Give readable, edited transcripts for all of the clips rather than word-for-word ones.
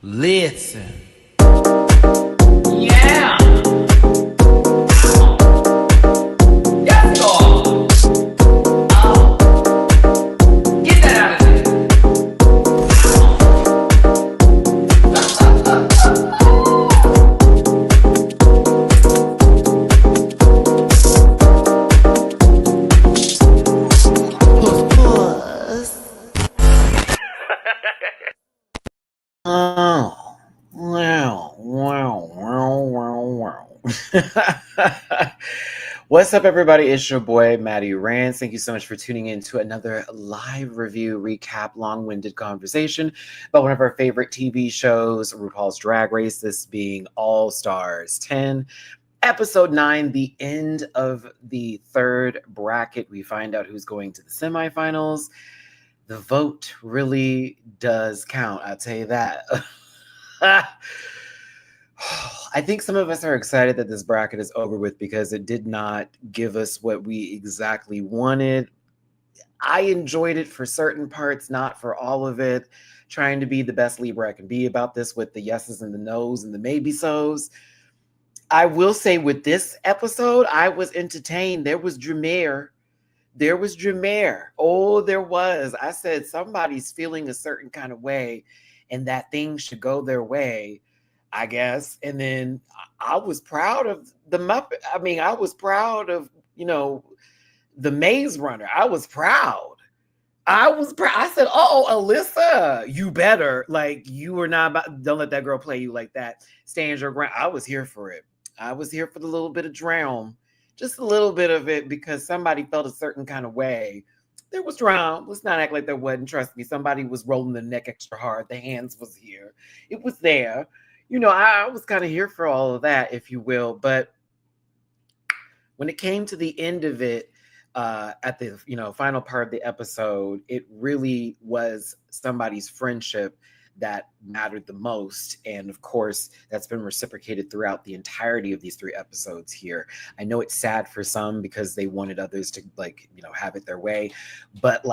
Listen. Yeah. Yes, Lord. Get that out of there. Oh, wow. What's up, everybody? It's your boy, Matty-Rants. Thank you so much for tuning in to another live review, recap, long-winded conversation about one of our favorite TV shows, RuPaul's Drag Race, this being All Stars 10. Episode 9, the end of the third bracket. We find out who's going to the semifinals. The vote really does count, I'll tell you that. I think some of us are excited that this bracket is over with because it did not give us what we exactly wanted. I enjoyed it for certain parts, not for all of it. Trying to be the best Libra I can be about this with the yeses and the nos and the maybe-sos. I will say with this episode, I was entertained. There was Drumare. Oh, there was. I said somebody's feeling a certain kind of way and that thing should go their way, I guess. And then I was proud of the Muppet. I mean, I was proud of, the Maze Runner. I was proud. I said, oh, Alyssa, you better. Like, you were not about, don't let that girl play you like that. Stand your ground. I was here for it. I was here for the little bit of drown. Just a little bit of it because somebody felt a certain kind of way. There was drama. Let's not act like there wasn't. Trust me, somebody was rolling the neck extra hard. The hands was here. It was there. I was kind of here for all of that, if you will. But when it came to the end of it, at the final part of the episode, it really was somebody's friendship that mattered the most. And of course, that's been reciprocated throughout the entirety of these 3 episodes here. I know it's sad for some because they wanted others to have it their way. But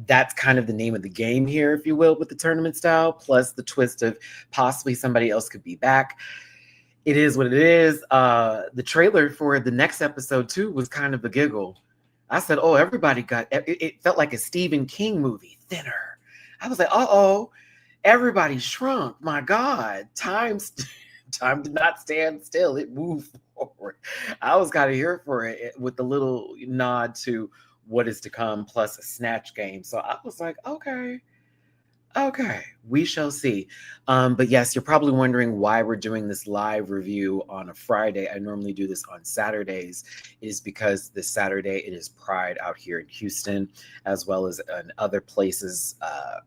that's kind of the name of the game here, if you will, with the tournament style, plus the twist of possibly somebody else could be back. It is what it is. The trailer for the next episode too was kind of a giggle. I said, oh, everybody got it felt like a Stephen King movie, thinner. I was like, uh-oh. Everybody shrunk. My God, time did not stand still. It moved forward. I was kind of here for it with the little nod to what is to come, plus a snatch game. So I was like, okay, we shall see. But yes, you're probably wondering why we're doing this live review on a Friday. I normally do this on Saturdays. It is because this Saturday it is Pride out here in Houston, as well as in other places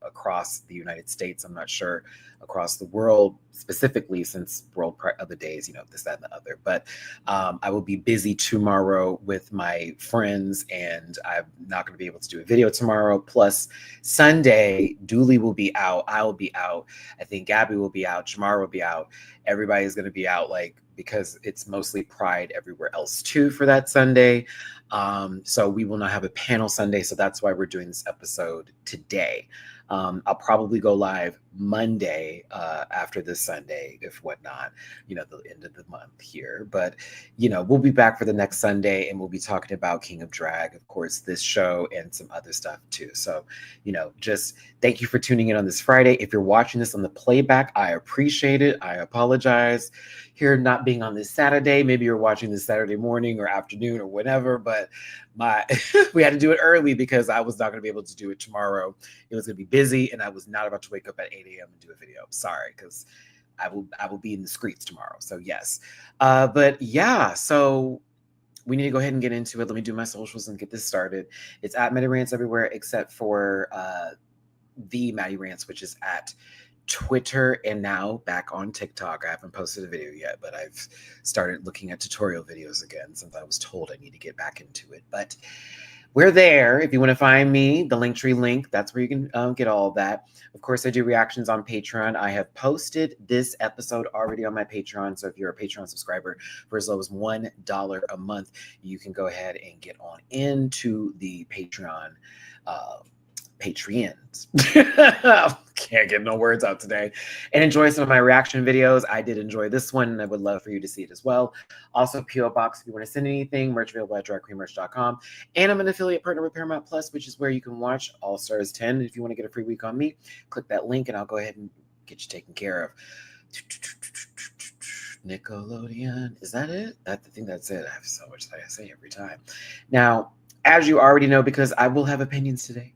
across the United States. I'm not sure across the world specifically, since World Pride other days, this, that, and the other. But I will be busy tomorrow with my friends, and I'm not going to be able to do a video tomorrow. Plus Sunday, Dooley will be out. I'll be out. I think Gabby will be out. Jamar will be out. Everybody's going to be out, because it's mostly Pride everywhere else too for that Sunday. So we will not have a panel Sunday. So that's why we're doing this episode today. I'll probably go live Monday after this Sunday, if whatnot, the end of the month here. But, we'll be back for the next Sunday, and we'll be talking about King of Drag, of course, this show and some other stuff too. So, just thank you for tuning in on this Friday. If you're watching this on the playback, I appreciate it. I apologize here not being on this Saturday. Maybe you're watching this Saturday morning or afternoon or whatever, but we had to do it early because I was not going to be able to do it tomorrow. It was going to be busy, and I was not about to wake up at 8 a.m. and do a video. Sorry, because I will be in the streets tomorrow. So yes, but yeah, so we need to go ahead and get into it. Let me do my socials and get this started. It's at MattyRants everywhere except for the MattyRants, which is at Twitter, and now back on TikTok. I haven't posted a video yet, but I've started looking at tutorial videos again since I was told I need to get back into it. But we're there. If you want to find me, the Linktree link, that's where you can get all of that. Of course, I do reactions on Patreon. I have posted this episode already on my Patreon. So if you're a Patreon subscriber for as low as $1 a month, you can go ahead and get on into the Patreons. can't get no words out today. And enjoy some of my reaction videos. I did enjoy this one, and I would love for you to see it as well. Also, P.O. Box if you want to send anything, merch available at dragqueenmerch.com. And I'm an affiliate partner with Paramount Plus, which is where you can watch All Stars 10. If you want to get a free week on me, click that link, and I'll go ahead and get you taken care of. Nickelodeon. Is that it? I think that's it. I have so much that I say every time. Now, as you already know, because I will have opinions today.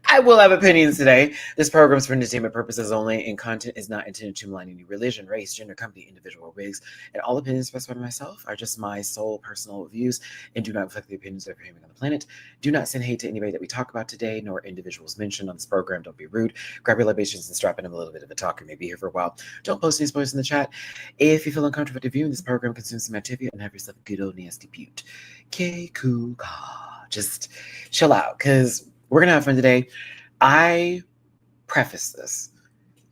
I will have opinions today. This program is for entertainment purposes only, and content is not intended to malign any religion, race, gender, company, individual, or wigs. And all opinions expressed by myself are just my sole personal views and do not reflect the opinions of everyone on the planet. Do not send hate to anybody that we talk about today, nor individuals mentioned on this program. Don't be rude. Grab your libations and strap in a little bit of a talk and maybe here for a while. Don't post any spoilers in the chat. If you feel uncomfortable with viewing this program, consume some activity and have yourself a good old nasty pute. Okay, cool. Just chill out, because we're going to have fun today. I preface this.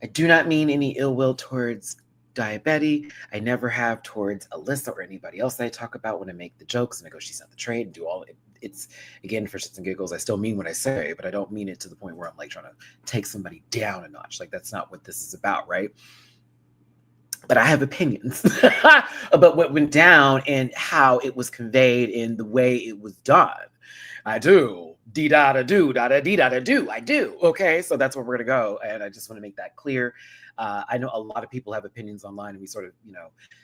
I do not mean any ill will towards Diabetes. I never have towards Alyssa or anybody else that I talk about when I make the jokes and I go, she's not the trade, and do all it. It's, again, for shits and giggles. I still mean what I say, but I don't mean it to the point where I'm like trying to take somebody down a notch. Like, that's not what this is about, right? But I have opinions about what went down and how it was conveyed and the way it was done. I do. D-da-da-do, da-da-dee-da-da-do. I do. Okay, so that's where we're going to go. And I just want to make that clear. I know a lot of people have opinions online, and we sort of,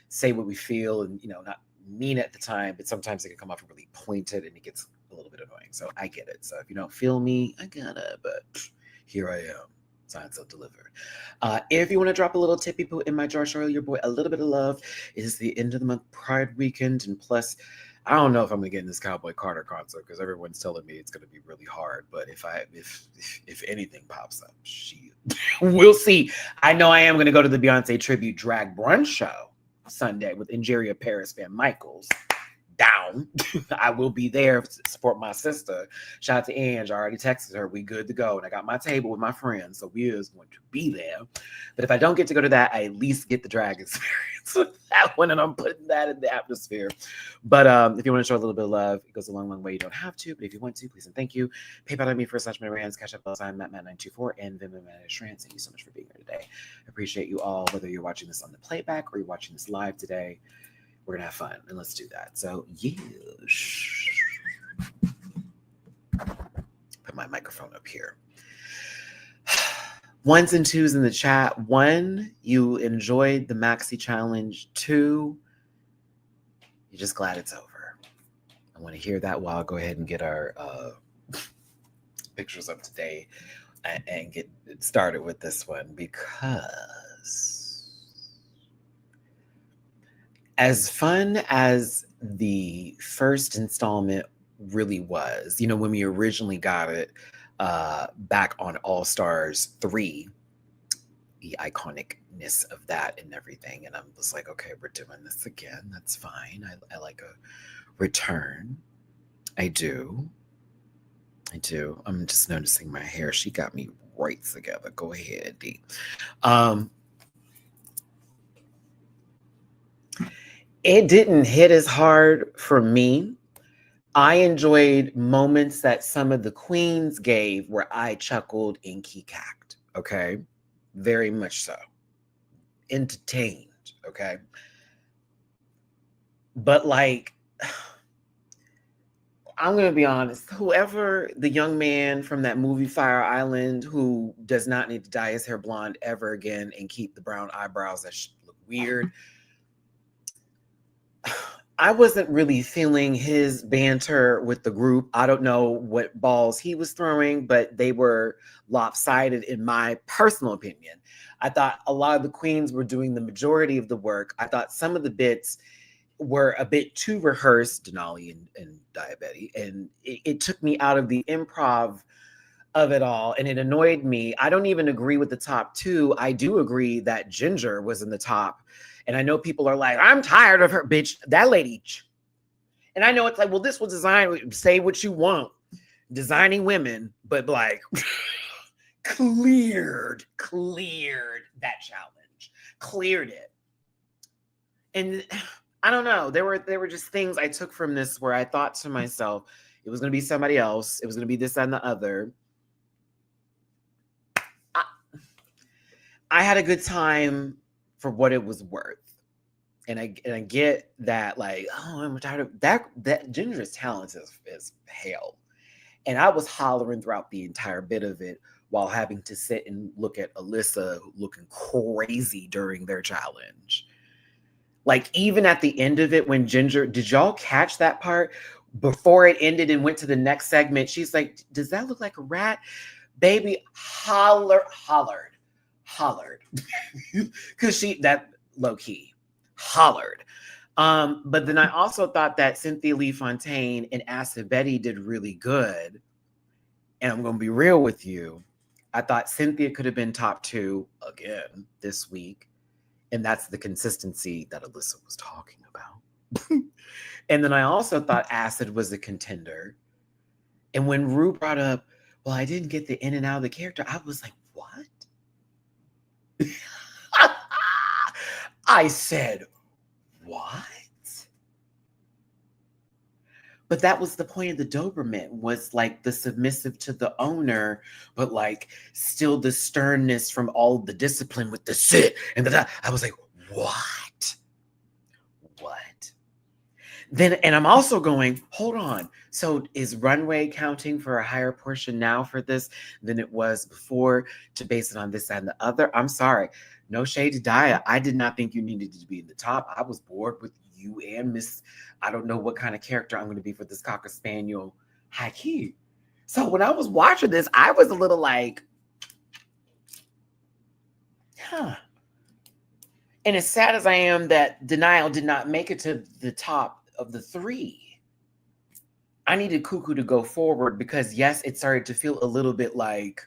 say what we feel and, not mean at the time, but sometimes it can come off really pointed and it gets a little bit annoying. So I get it. So if you don't feel me, I got it. But here I am. Signed, so delivered. If you want to drop a little tippy poo in my jar, show your boy a little bit of love. It is the end of the month Pride weekend, and plus, I don't know if I'm gonna get in this Cowboy Carter concert because everyone's telling me it's gonna be really hard. But if anything pops up, we'll see. I know I am gonna go to the Beyonce tribute drag brunch show Sunday with Ingeria Paris Van Michaels. Down. I will be there to support my sister. Shout out to Ange. I already texted her. We good to go. And I got my table with my friends. So we is going to be there. But if I don't get to go to that, I at least get the drag experience with that one. And I'm putting that in the atmosphere. But if you want to show a little bit of love, it goes a long, long way. You don't have to. But if you want to, please and thank you. PayPal me for /MattyRants, Cash App sign Matt924, and Venmo MattyRants. Thank you so much for being here today. I appreciate you all, whether you're watching this on the playback or you're watching this live today. We're going to have fun, and let's do that. So, yeah. Put my microphone up here. Ones and twos in the chat. 1, you enjoyed the Maxi challenge. 2, you're just glad it's over. I want to hear that while I'll go ahead and get our pictures up today and get started with this one, because as fun as the first installment really was, when we originally got it back on All Stars 3, the iconicness of that and everything. And I was like, okay, we're doing this again. That's fine. I like a return. I do. I'm just noticing my hair. She got me right together. Go ahead, D. It didn't hit as hard for me. I enjoyed moments that some of the queens gave where I chuckled and keycacked, okay? Very much so. Entertained, okay? But I'm going to be honest, whoever the young man from that movie Fire Island who does not need to dye his hair blonde ever again and keep the brown eyebrows that look weird, I wasn't really feeling his banter with the group. I don't know what balls he was throwing, but they were lopsided in my personal opinion. I thought a lot of the queens were doing the majority of the work. I thought some of the bits were a bit too rehearsed, Denali and Diabetes, and it took me out of the improv of it all, and it annoyed me. I don't even agree with the top 2. I do agree that Ginger was in the top. And I know people are like, I'm tired of her, bitch. That lady. And I know it's like, well, this was designed, say what you want. Designing women, but cleared that challenge. Cleared it. And I don't know. There were just things I took from this where I thought to myself, it was going to be somebody else. It was going to be this and the other. I had a good time for what it was worth. And I get that, like, oh, I'm tired of that Ginger is talented as hell. And I was hollering throughout the entire bit of it while having to sit and look at Alyssa looking crazy during their challenge. Like, even at the end of it, when Ginger, did y'all catch that part? Before it ended and went to the next segment, she's like, does that look like a rat? Baby, hollered. Because that low key hollered. But then I also thought that Cynthia Lee Fontaine and Acid Betty did really good. And I'm going to be real with you. I thought Cynthia could have been top 2 again this week. And that's the consistency that Alyssa was talking about. And then I also thought Acid was a contender. And when Rue brought up, well, I didn't get the in and out of the character, I was like, what? I said, what? But that was the point of the Doberman, was like the submissive to the owner, but like still the sternness from all the discipline with the sit and I was like, what? Then, and I'm also going, hold on. So is Runway counting for a higher portion now for this than it was before to base it on this and the other? I'm sorry. No shade to Daya. I did not think you needed to be in the top. I was bored with you and Miss, I don't know what kind of character I'm going to be for this Cocker Spaniel high key. So when I was watching this, I was a little like, huh. And as sad as I am that Denial did not make it to the top of the 3, I needed Cuckoo to go forward because, yes, it started to feel a little bit like,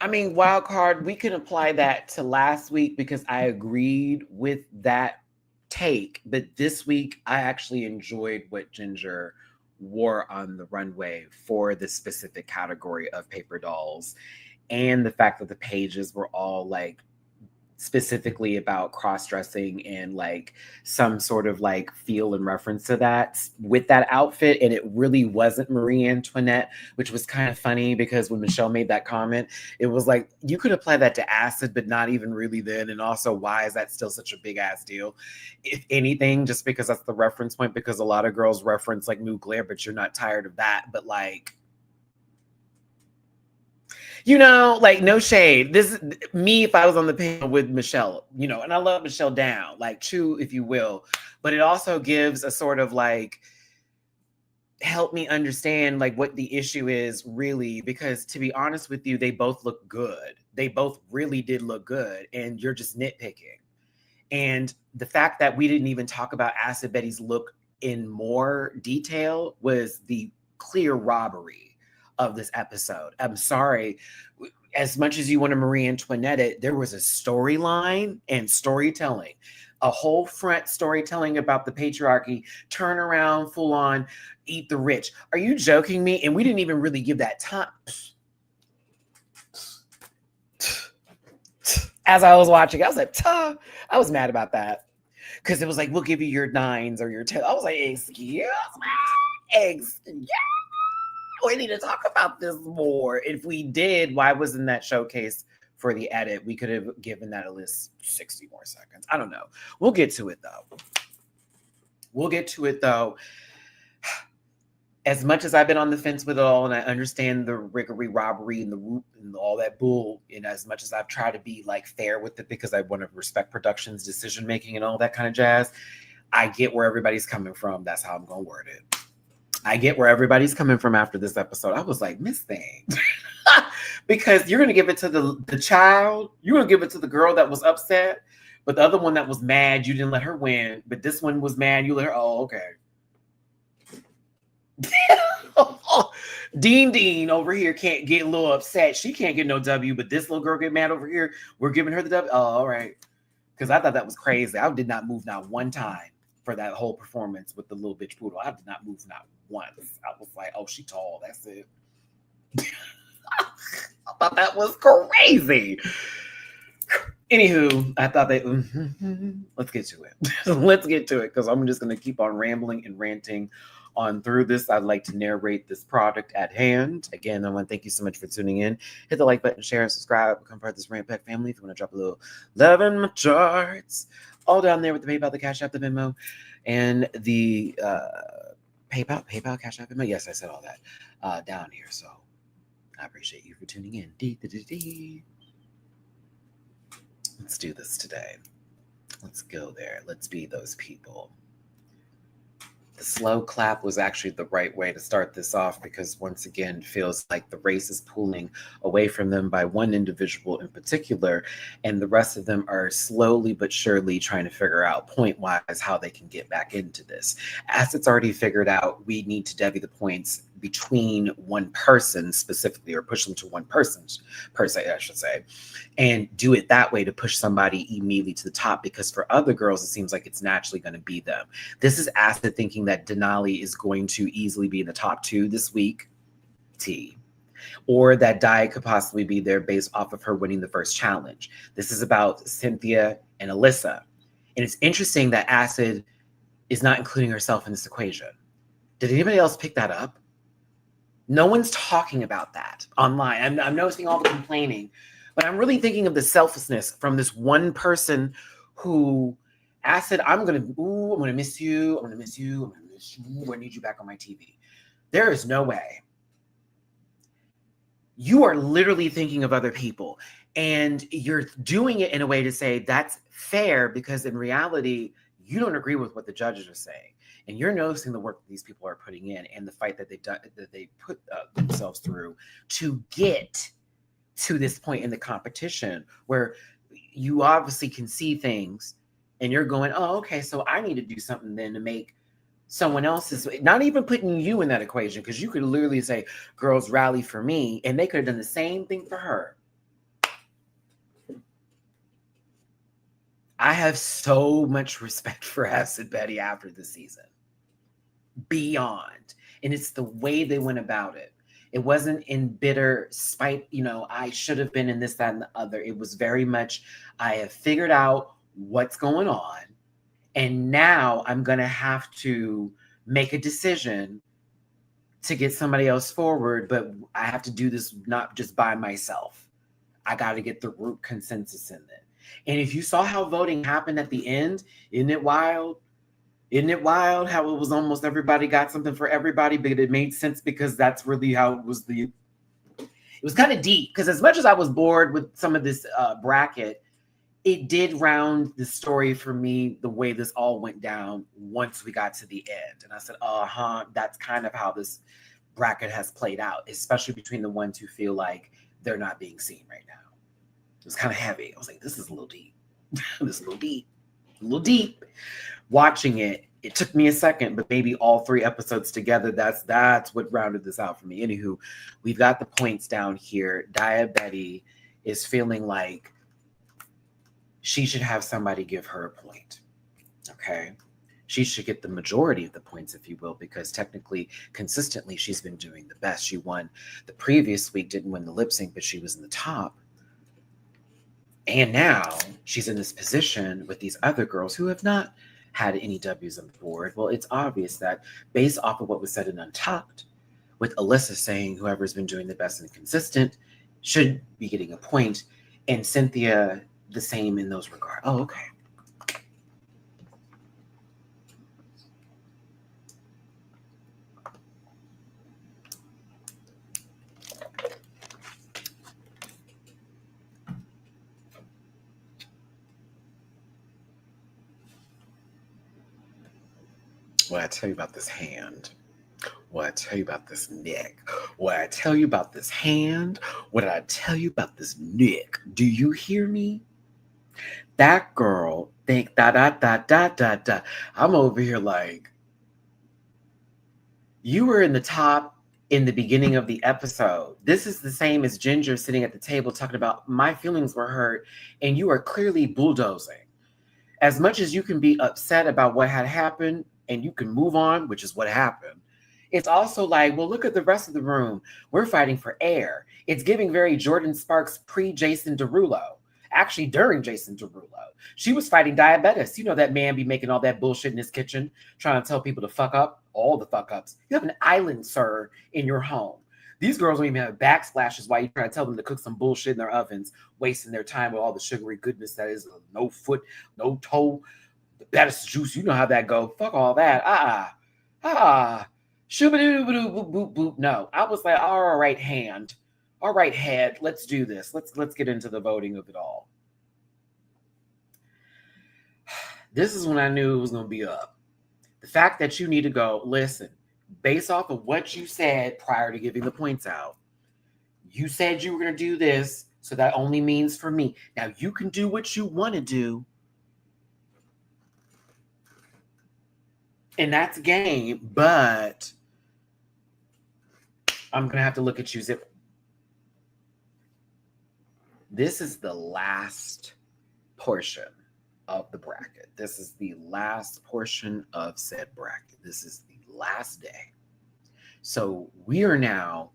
I mean, wild card, we can apply that to last week because I agreed with that take. But this week, I actually enjoyed what Ginger wore on the runway for the specific category of paper dolls. And the fact that the pages were all like specifically about cross-dressing and like some sort of like feel and reference to that with that outfit. And it really wasn't Marie Antoinette, which was kind of funny because when Michelle made that comment, it was like, you could apply that to Acid, but not even really then. And also, why is that still such a big ass deal? If anything, just because that's the reference point, because a lot of girls reference like New Glare, but you're not tired of that. But like, you know, like, no shade. This is me if I was on the panel with Michelle, you know, and I love Michelle down, like true, if you will. But it also gives a sort of like, help me understand like what the issue is really, because to be honest with you, they both look good. They both really did look good. And you're just nitpicking. And the fact that we didn't even talk about Acid Betty's look in more detail was the clear robbery of this episode. I'm sorry. As much as you want to Marie Antoinette it, there was a storyline and storytelling, a whole front storytelling about the patriarchy, turn around, full on, eat the rich. Are you joking me? And we didn't even really give that time. As I was watching, I was like, I was mad about that. Because it was like, we'll give you your 9s or your 10s. I was like, excuse me? We need to talk about this more. If we did, why wasn't that showcase for the edit? We could have given that at least 60 more seconds. I don't know. We'll get to it though. As much as I've been on the fence with it all, and I understand the riggery robbery and the root and all that bull, and as much as I've tried to be like fair with it because I want to respect production's decision making and all that kind of jazz, I get where everybody's coming from. That's how I'm gonna word it. I get where everybody's coming from after this episode. I was like, Miss Thing. Because you're going to give it to the child. You're going to give it to the girl that was upset. But the other one that was mad, you didn't let her win. But this one was mad. You let her. Oh, okay. Dean over here can't get a little upset. She can't get no W. But this little girl get mad over here. We're giving her the W. Oh, all right. Because I thought that was crazy. I did not move not one time for that whole performance with the little bitch poodle. I did not move not once. I was like, oh, she tall. That's it. I thought that was crazy. Anywho, I thought let's get to it. Let's get to it because I'm just going to keep on rambling and ranting on through this. I'd like to narrate this product at hand. Again, I want to thank you so much for tuning in. Hit the like button, share, and subscribe. Become part of this Rant Pack family. If you want to drop a little love in my charts, all down there with the PayPal, the Cash App, the Venmo, and the PayPal, Cash App, Venmo. Yes, I said all that down here. So I appreciate you for tuning in. Let's do this today. Let's go there. Let's be those people. The slow clap was actually the right way to start this off because once again, it feels like the race is pulling away from them by one individual in particular, and the rest of them are slowly but surely trying to figure out point-wise how they can get back into this. As it's already figured out, we need to divvy the points between one person specifically, or push them to one person per se, I should say, and do it that way to push somebody immediately to the top, because for other girls, it seems like it's naturally going to be them. This is Acid thinking that Denali is going to easily be in the top 2 this week, or that Dia could possibly be there based off of her winning the first challenge. This is about Cynthia and Alyssa. And it's interesting that Acid is not including herself in this equation. Did anybody else pick that up? No one's talking about that online. I'm noticing all the complaining, but I'm really thinking of the selflessness from this one person who Acid, I'm gonna miss you. I'm gonna miss you. I need you back on my TV. There is no way. You are literally thinking of other people, and you're doing it in a way to say that's fair, because in reality, you don't agree with what the judges are saying. And you're noticing the work that these people are putting in and the fight that they put themselves through to get to this point in the competition where you obviously can see things and you're going, oh, okay, so I need to do something then to make someone else's, not even putting you in that equation, because you could literally say, girls rally for me, and they could have done the same thing for her. I have so much respect for Acid Betty after this season. Beyond. And it's the way they went about it. It wasn't in bitter spite, I should have been in this, that, and the other. It was very much, I have figured out what's going on, and now I'm going to have to make a decision to get somebody else forward, but I have to do this not just by myself. I got to get the root consensus in it. And if you saw how voting happened at the end, isn't it wild? Isn't it wild how it was almost everybody got something for everybody, but it made sense because that's really how it was. It was kind of deep, because as much as I was bored with some of this bracket, it did round the story for me the way this all went down once we got to the end. And I said, that's kind of how this bracket has played out, especially between the ones who feel like they're not being seen right now. It was kind of heavy. I was like, this is a little deep. This is a little deep. Watching it, it took me a second, but maybe all 3 episodes together, that's what rounded this out for me. Anywho, we've got the points down here. Dia Betty is feeling like she should have somebody give her a point. Okay? She should get the majority of the points, if you will, because technically, consistently, she's been doing the best. She won the previous week, didn't win the lip sync, but she was in the top. And now she's in this position with these other girls who have not had any W's on the board. Well, it's obvious that based off of what was said in Untucked, with Alyssa saying whoever's been doing the best and consistent should be getting a point, and Cynthia the same in those regards. Oh, okay. What I tell you about this hand? What I tell you about this neck? What I tell you about this hand? What did I tell you about this neck? Do you hear me? That girl think da. I'm over here like, you were in the top in the beginning of the episode. This is the same as Ginger sitting at the table talking about my feelings were hurt, and you are clearly bulldozing. As much as you can be upset about what had happened and you can move on, which is what happened, it's also like, well, look at the rest of the room. We're fighting for air. It's giving very Jordan Sparks pre-Jason Derulo. Actually, during Jason Derulo. She was fighting diabetes. You know that man be making all that bullshit in his kitchen, trying to tell people to fuck up all the fuck ups. You have an island, sir, in your home. These girls don't even have backsplashes while you try to tell them to cook some bullshit in their ovens, wasting their time with all the sugary goodness that is no foot, no toe, the best juice. You know how that go. Fuck all that. Shoo-ba-doo-ba-doo-boop-boop-boop. No, I was like, all right, all right, head. Let's do this. Let's get into the voting of it all. This is when I knew it was going to be up. The fact that you need to go, listen, based off of what you said prior to giving the points out, you said you were going to do this, so that only means for me. Now, you can do what you want to do, and that's game, but I'm going to have to look at you. This is the last portion of the bracket. This is the last portion of said bracket. This is the last day. So we are now,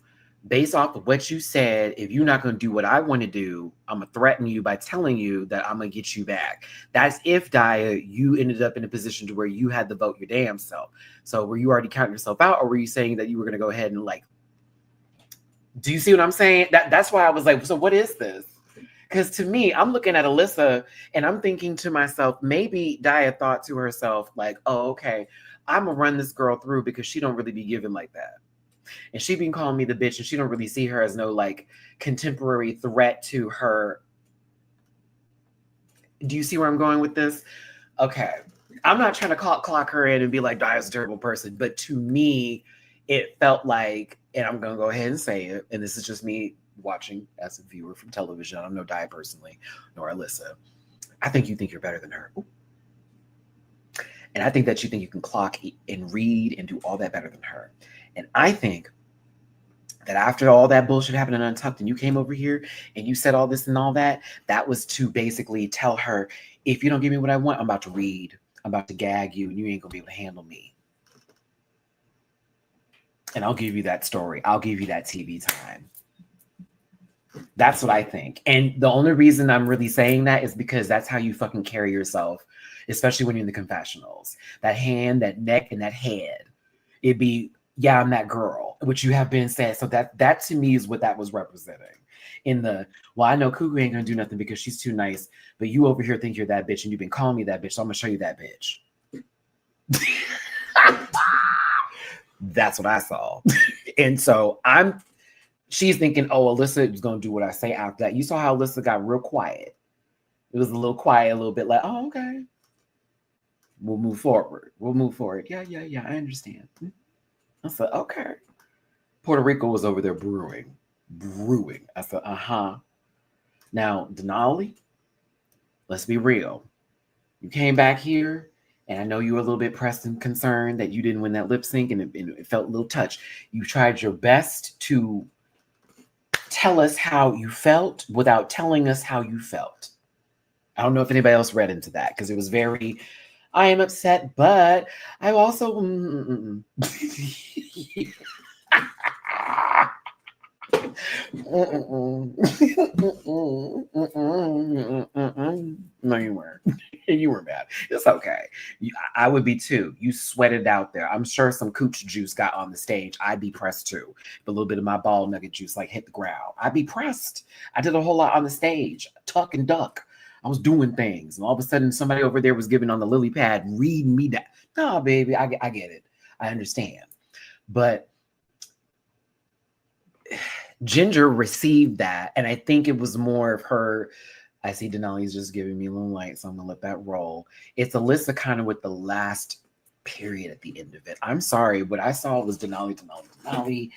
based off of what you said, if you're not going to do what I want to do, I'm going to threaten you by telling you that I'm going to get you back. That's if, Daya, you ended up in a position to where you had to vote your damn self. So were you already counting yourself out, or were you saying that you were going to go ahead and like, do you see what I'm saying? That's why I was like, so what is this? Because to me, I'm looking at Alyssa and I'm thinking to myself, maybe Daya thought to herself, like, oh, okay, I'm going to run this girl through because she don't really be giving like that. And she been calling me the bitch, and she don't really see her as no like contemporary threat to her. Do you see where I'm going with this? Okay. I'm not trying to clock her in and be like, Daya's a terrible person. But to me, it felt like, and I'm going to go ahead and say it, and this is just me watching as a viewer from television. I don't know Daya personally, nor Alyssa. I think you think you're better than her. Ooh. And I think that you think you can clock and read and do all that better than her. And I think that after all that bullshit happened in Untucked and you came over here and you said all this and all that, that was to basically tell her, if you don't give me what I want, I'm about to read. I'm about to gag you and you ain't going to be able to handle me. And I'll give you that story. I'll give you that TV time. That's what I think. And the only reason I'm really saying that is because that's how you fucking carry yourself, especially when you're in the confessionals. That hand, that neck, and that head. It'd be, yeah, I'm that girl, which you have been said. So that to me is what that was representing. In the, well, I know Cuckoo ain't gonna do nothing because she's too nice, but you over here think you're that bitch and you've been calling me that bitch, so I'm gonna show you that bitch. That's what I saw. And so she's thinking, oh, Alyssa is gonna do what I say after that. You saw how Alyssa got real quiet. It was a little quiet, a little bit like, oh, okay. We'll move forward. Yeah, I understand. I said, okay. Puerto Rico was over there brewing. I said, uh-huh. Now, Denali, let's be real. You came back here, and I know you were a little bit pressed and concerned that you didn't win that lip sync, and it felt a little touch. You tried your best to tell us how you felt without telling us how you felt. I don't know if anybody else read into that, because it was very, I am upset, but I also... No, you weren't. You were bad. It's okay. I would be too. You sweated out there. I'm sure some cooch juice got on the stage. I'd be pressed too. A little bit of my ball nugget juice like hit the ground. I'd be pressed. I did a whole lot on the stage. Tuck and duck. I was doing things. And all of a sudden somebody over there was giving on the lily pad, reading me that. No, baby, I get it. I understand. But Ginger received that, and I think it was more of her. I see Denali's just giving me a little light, so I'm gonna let that roll. It's Alyssa kind of with the last period at the end of it. I'm sorry, what I saw was Denali.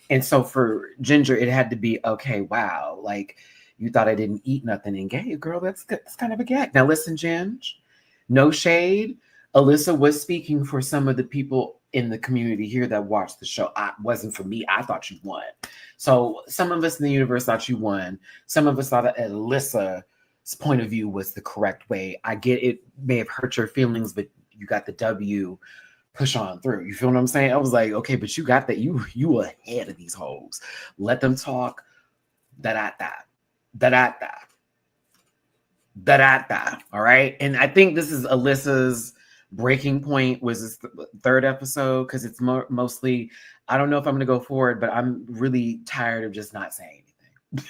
And so for Ginger, it had to be, okay, wow, like you thought I didn't eat nothing and gay, girl, that's good. That's kind of a gag. Now listen, Ginge, no shade. Alyssa was speaking for some of the people in the community here that watched the show. It wasn't for me. I thought you won. So some of us in the universe thought you won. Some of us thought that Alyssa's point of view was the correct way. I get it may have hurt your feelings, but you got the W. Push on through. You feel what I'm saying? I was like, okay, but you got that. You ahead of these hoes. Let them talk. That. All right. And I think this is Alyssa's Breaking Point was this third episode because it's mostly, I don't know if I'm going to go forward, but I'm really tired of just not saying anything.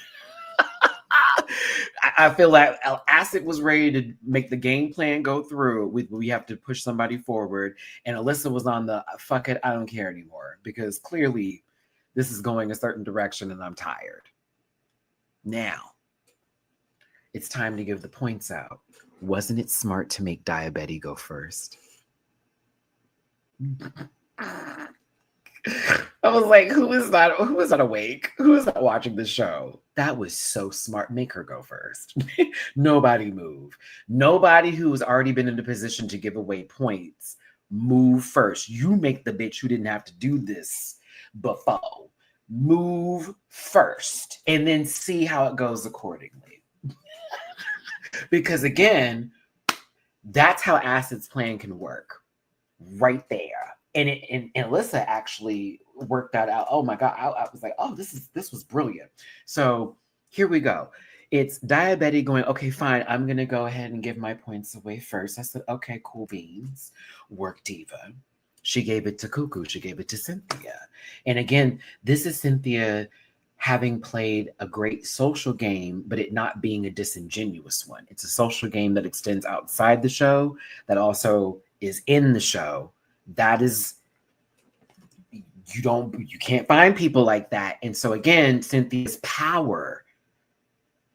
I feel like Acid was ready to make the game plan go through. We have to push somebody forward. And Alyssa was on the fuck it, I don't care anymore. Because clearly this is going a certain direction and I'm tired. Now, it's time to give the points out. Wasn't it smart to make Diabetes go first? I was like, who is not awake? Who is not watching the show? That was so smart. Make her go first. Nobody move. Nobody who's already been in a position to give away points, move first. You make the bitch who didn't have to do this before. Move first and then see how it goes accordingly. Because again, that's how Acid's plan can work. Right there. And Alyssa actually worked that out. Oh my God. I was like, oh, this was brilliant. So here we go. It's Diabetes going, okay, fine. I'm going to go ahead and give my points away first. I said, okay, cool beans. Work diva. She gave it to Cuckoo. She gave it to Cynthia. And again, this is Cynthia having played a great social game, but it not being a disingenuous one. It's a social game that extends outside the show, that also is in the show. That is, you can't find people like that. And so again, Cynthia's power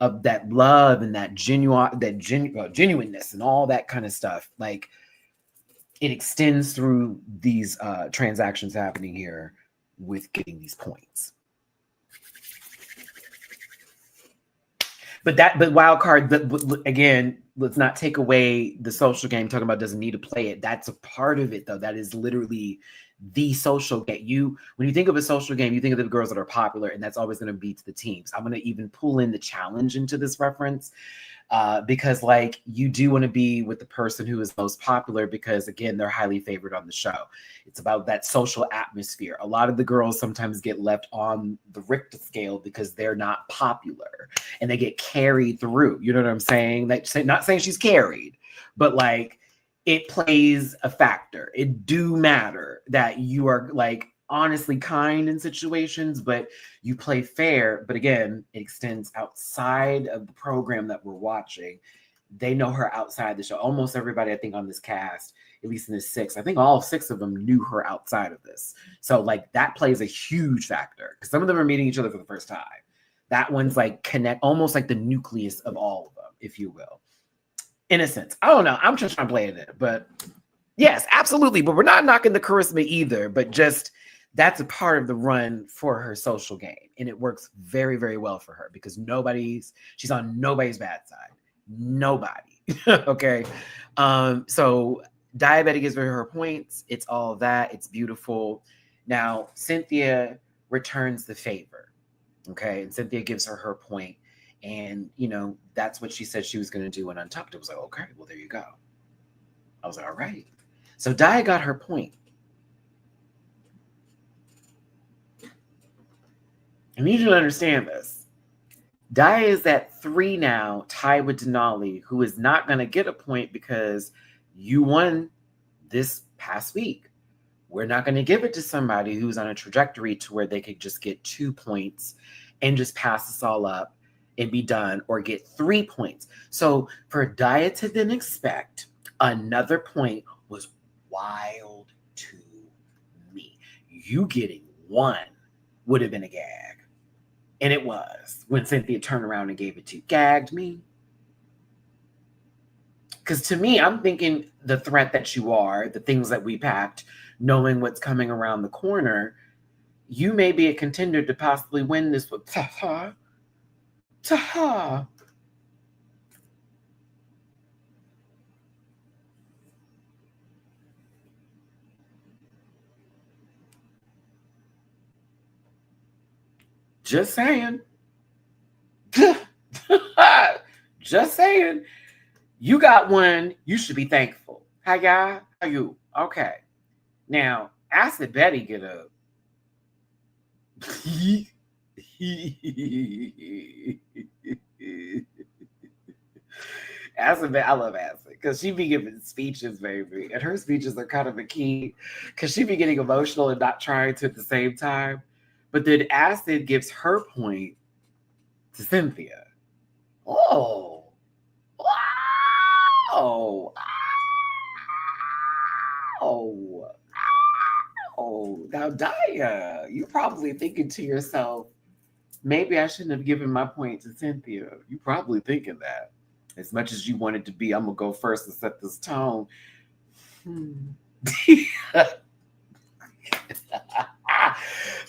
of that love and that genuineness and all that kind of stuff, like it extends through these transactions happening here with getting these points. But wild card, again, let's not take away the social game talking about doesn't need to play it. That's a part of it, though. That is literally the social game. When you think of a social game, you think of the girls that are popular, and that's always going to be to the teams. I'm going to even pull in the challenge into this reference because, like, you do want to be with the person who is most popular because, again, they're highly favored on the show. It's about that social atmosphere. A lot of the girls sometimes get left on the Richter scale because they're not popular and they get carried through. You know what I'm saying? Not saying she's carried, but like it plays a factor. It do matter that you are like honestly kind in situations, but you play fair. But again, it extends outside of the program that we're watching. They know her outside the show. Almost everybody, I think, on this cast, at least in this 6, I think all 6 of them knew her outside of this. So like that plays a huge factor because some of them are meeting each other for the first time. That one's like almost like the nucleus of all of them, if you will. In a sense. I don't know. I'm just trying to play it, but yes, absolutely. But we're not knocking the charisma either, but just that's a part of the run for her social game. And it works very, very well for her because she's on nobody's bad side. Nobody. Okay. So Diabetic gives her points. It's all of that. It's beautiful. Now, Cynthia returns the favor. Okay. And Cynthia gives her point. And, that's what she said she was going to do in Untucked. It was like, okay, well, there you go. I was like, all right. So Dia got her point. I need you to understand this. Dia is at 3 now, tied with Denali, who is not going to get a point because you won this past week. We're not going to give it to somebody who's on a trajectory to where they could just get 2 points and just pass us all up and be done, or get 3 points. So for Dia to then expect another point was wild to me. You getting 1 would have been a gag. And it was when Cynthia turned around and gave it to you. Gagged me. Because to me, I'm thinking the threat that you are, the things that we packed, knowing what's coming around the corner, you may be a contender to possibly win this with ta-ha. Ta-ha. Just saying. Just saying. You got 1. You should be thankful. Hi, guy. How you? Okay. Now, Acid Betty get up. Acid, I love Acid because she be giving speeches, baby, and her speeches are kind of a key because she be getting emotional and not trying to at the same time. But then Acid gives her point to Cynthia. Oh, wow, oh, oh. Now, Daya, you're probably thinking to yourself, maybe I shouldn't have given my point to Cynthia. You probably thinking that. As much as you wanted to be, I'm gonna go first and set this tone.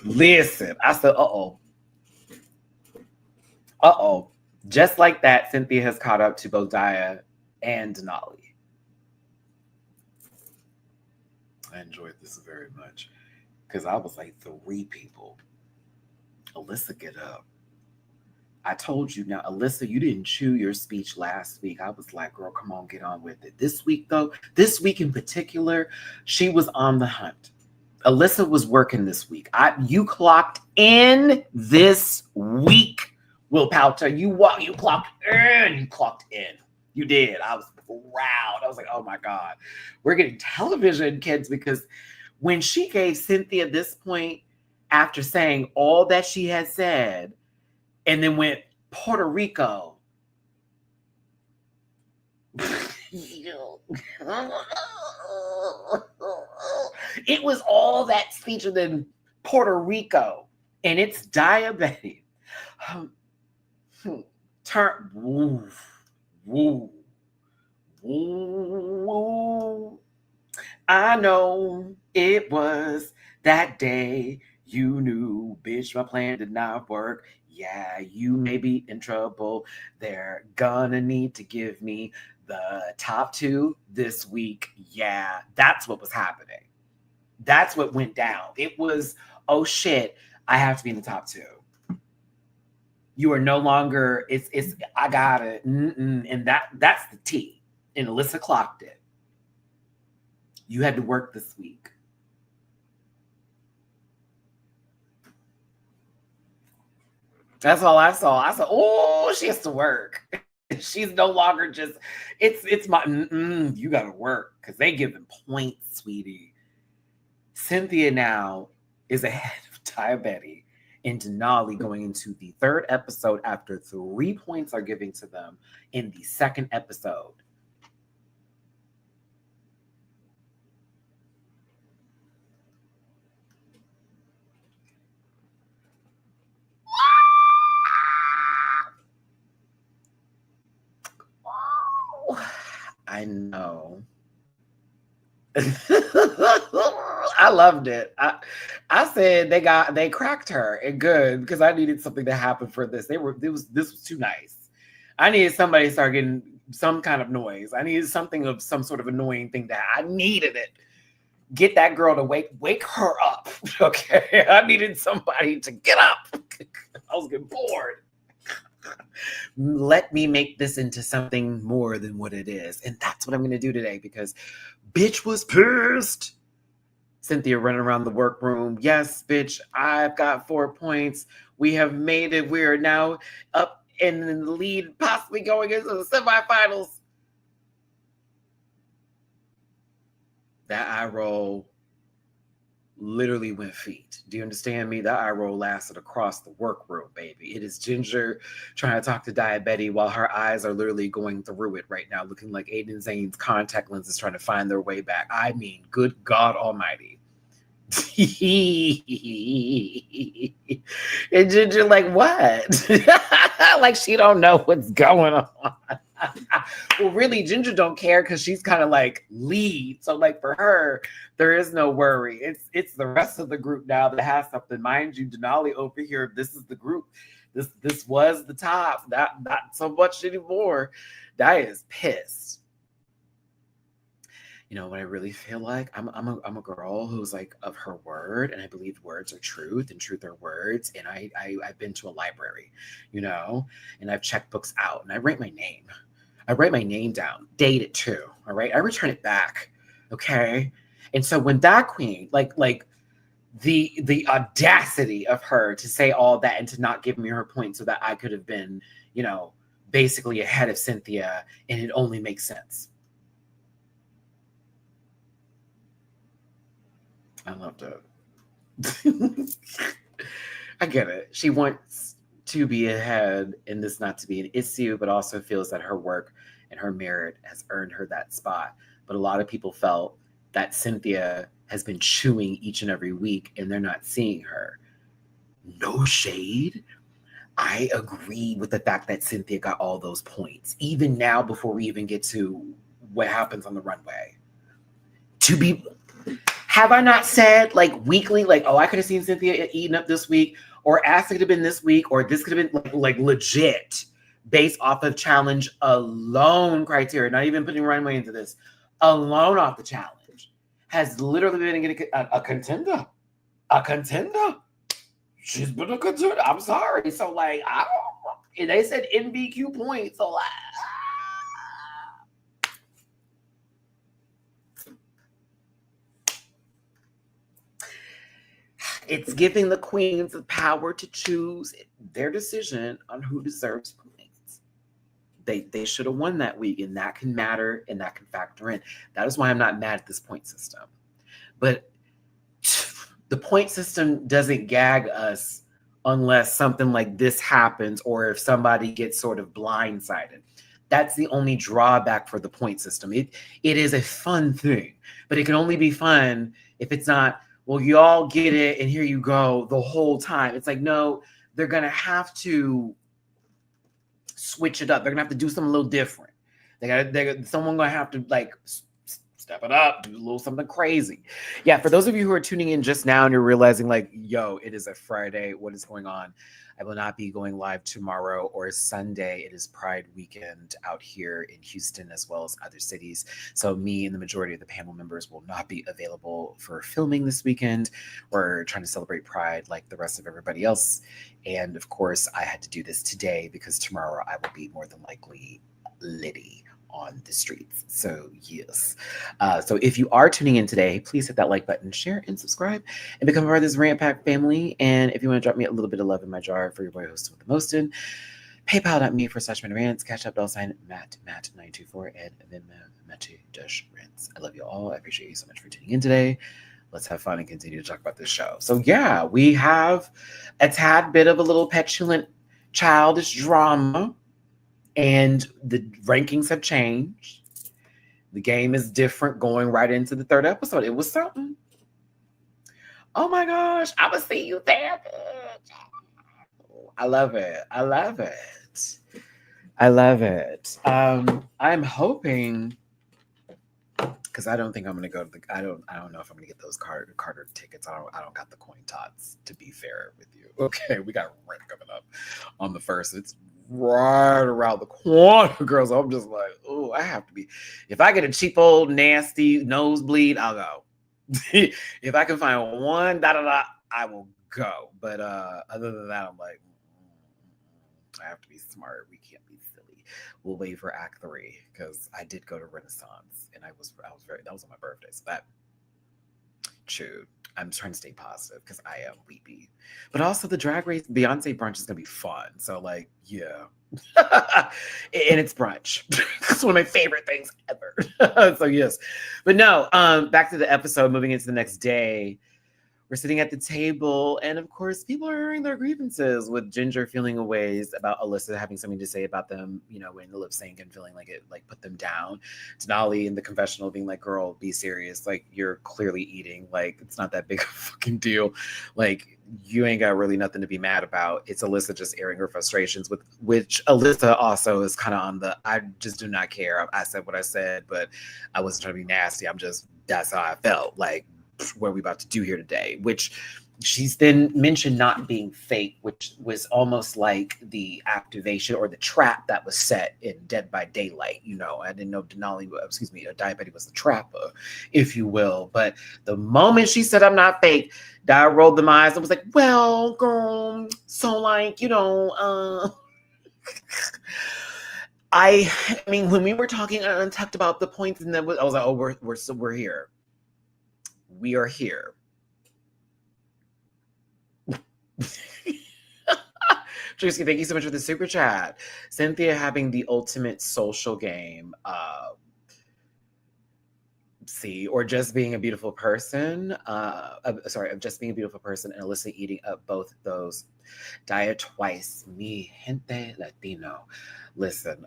Listen, I said, uh-oh. Just like that, Cynthia has caught up to both Daya and Denali. I enjoyed this very much because I was like, 3 people. Alyssa, get up. I told you now, Alyssa, you didn't chew your speech last week. I was like, girl, come on, get on with it. This week, though, this week in particular, she was on the hunt. Alyssa was working this week. You clocked in this week, Will Pouter. You clocked in. You clocked in. You did. I was proud. I was like, oh my God. We're getting television, kids, because when she gave Cynthia this point after saying all that she had said, and then went Puerto Rico. It was all that speech and then Puerto Rico. And it's diabetes. Turn. Woo, woo, woo. I know it was that day you knew, bitch, my plan did not work. Yeah, you may be in trouble. They're gonna need to give me the top 2 this week. Yeah, that's what was happening. That's what went down. It was, oh shit, I have to be in the top 2. You are no longer, it's I got it. And that's the T. And Alyssa clocked it. You had to work this week. That's all I saw. I said, oh, she has to work. She's no longer just, it's my, you got to work because they give them points, sweetie. Cynthia now is ahead of Diabetes and Denali going into the 3rd episode after 3 points are given to them in the 2nd episode. I know. I loved it. I said they cracked her and good because I needed something to happen for this. This was too nice. I needed somebody to start getting some kind of noise. I needed something of some sort of annoying thing that I needed it. Get that girl to wake her up. Okay. I needed somebody to get up. I was getting bored. Let me make this into something more than what it is. And that's what I'm going to do today because bitch was pissed. Cynthia running around the workroom. Yes, bitch, I've got 4 points. We have made it. We are now up in the lead, possibly going into the semifinals. That eye roll literally went feet. Do you understand me? That eye roll lasted across the workroom, baby. It is Ginger trying to talk to Diabetes while her eyes are literally going through it right now, looking like Aiden Zane's contact lenses trying to find their way back. I mean, good God almighty. And Ginger like, what? Like she don't know what's going on. Well, really, Ginger don't care because she's kind of like lead. So like for her, there is no worry. It's the rest of the group now that has something. Mind you, Denali over here, this is the group. This was the top. Not so much anymore. Dia is pissed. You know what I really feel like? I'm a girl who's like of her word, and I believe words are truth and truth are words. And I've been to a library, you know, and I've checked books out and I write my name. I write my name down, date it too. All right. I return it back. Okay. And so when that queen, like the audacity of her to say all that and to not give me her point so that I could have been, you know, basically ahead of Cynthia, and it only makes sense. I loved it. I get it. She wants to be ahead and this not to be an issue, but also feels that her work and her merit has earned her that spot. But a lot of people felt that Cynthia has been chewing each and every week and they're not seeing her. No shade. I agree with the fact that Cynthia got all those points, even now before we even get to what happens on the runway. Have I not said like weekly, like, oh, I could have seen Cynthia eating up this week, or Ask could have been this week, or this could have been like legit based off of challenge alone criteria, not even putting runway into this, alone off the challenge, has literally been a contender. A contender. She's been a contender. I'm sorry. So like, I don't, they said NBQ points, so like, it's giving the queens the power to choose their decision on who deserves points. They should have won that week, and that can matter and that can factor in. That is why I'm not mad at this point system. But the point system doesn't gag us unless something like this happens or if somebody gets sort of blindsided. That's the only drawback for the point system. It is a fun thing, but it can only be fun if it's not, well, you all get it and here you go the whole time. It's like, no, they're going to have to switch it up. They're going to have to do something a little different. Someone going to have to like step it up, do a little something crazy. Yeah, for those of you who are tuning in just now and you're realizing like, yo, it is a Friday. What is going on? I will not be going live tomorrow or Sunday. It is Pride weekend out here in Houston as well as other cities. So me and the majority of the panel members will not be available for filming this weekend. We're trying to celebrate Pride like the rest of everybody else. And of course, I had to do this today because tomorrow I will be more than likely litty on the streets. So yes. So if you are tuning in today, please hit that like button, share and subscribe and become part of this Rant Pack family. And if you want to drop me a little bit of love in my jar for your boy host with the mostin, paypal.me/MattyRants, Cash App $Matt924 and Venmo Matty-Rants. I love you all. I appreciate you so much for tuning in today. Let's have fun and continue to talk about this show. So yeah, we have a tad bit of a little petulant childish drama. And the rankings have changed. The game is different going right into the third episode. It was something. Oh my gosh, I'm going to see you there, bitch. I love it. I love it. I love it. I'm hoping, because I don't think I'm going to go to the, I don't know if I'm going to get those Carter tickets. I don't got the coin tots, to be fair with you. Okay, we got rent coming up on the 1st. It's right around the corner, girls. I'm just like, oh, I have to be. If I get a cheap old nasty nosebleed, I'll go. If I can find one, I will go. But other than that, I'm like, I have to be smart. We can't be silly. We'll wait for Act 3 because I did go to Renaissance and I was very. That was on my birthday, so that chewed. I'm trying to stay positive because I am weepy. But also the Drag Race Beyonce brunch is going to be fun. So like, yeah. And it's brunch. It's one of my favorite things ever. So yes. But no, back to the episode, moving into the next day. We're sitting at the table, and of course, people are airing their grievances with Ginger feeling a ways about Alyssa having something to say about them, you know, in the lip sync and feeling like it like put them down. Denali in the confessional being like, girl, be serious. Like, you're clearly eating. Like, it's not that big of a fucking deal. Like, you ain't got really nothing to be mad about. It's Alyssa just airing her frustrations, with which Alyssa also is kind of on the, I just do not care. I said what I said, but I wasn't trying to be nasty. That's how I felt. Like, what are we about to do here today? Which she's then mentioned not being fake, which was almost like the activation or the trap that was set in Dead by Daylight. You know, I didn't know Diabetes was the trapper, if you will. But the moment she said, I'm not fake, Di rolled them eyes and was like, well, girl, so like, you know, I mean, when we were talking on Untucked about the points, and then I was like, oh, we're here. We are here. Drewski, thank you so much for the super chat. Cynthia having the ultimate social game. Or just being a beautiful person. Of just being a beautiful person, and Alyssa eating up both those. Diet twice. Mi gente Latino. Listen,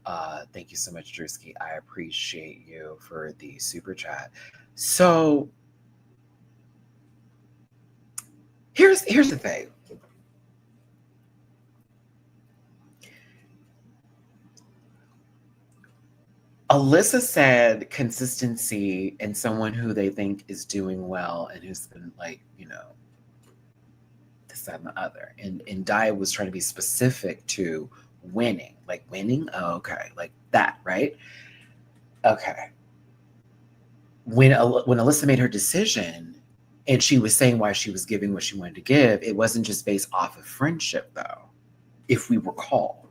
thank you so much, Drewski. I appreciate you for the super chat. So here's the thing. Alyssa said consistency and someone who they think is doing well and who's been like, this, that, and the other. And Dia was trying to be specific to winning. Like winning? Oh, okay. Like that, right? Okay. When Alyssa made her decision and she was saying why she was giving what she wanted to give, it wasn't just based off of friendship, though, if we recall.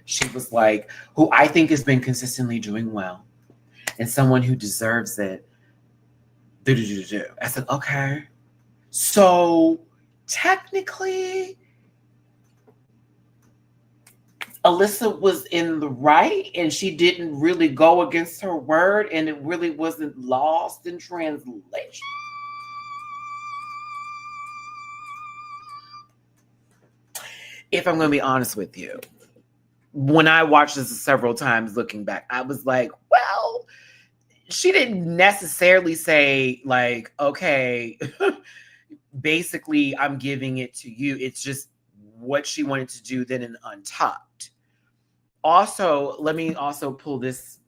She was like, who I think has been consistently doing well and someone who deserves it. I said, okay. So technically, Alyssa was in the right and she didn't really go against her word and it really wasn't lost in translation. If I'm going to be honest with you, when I watched this several times looking back, I was like, well, she didn't necessarily say like, okay, basically I'm giving it to you. It's just what she wanted to do then in Untucked. Also, let me also pull this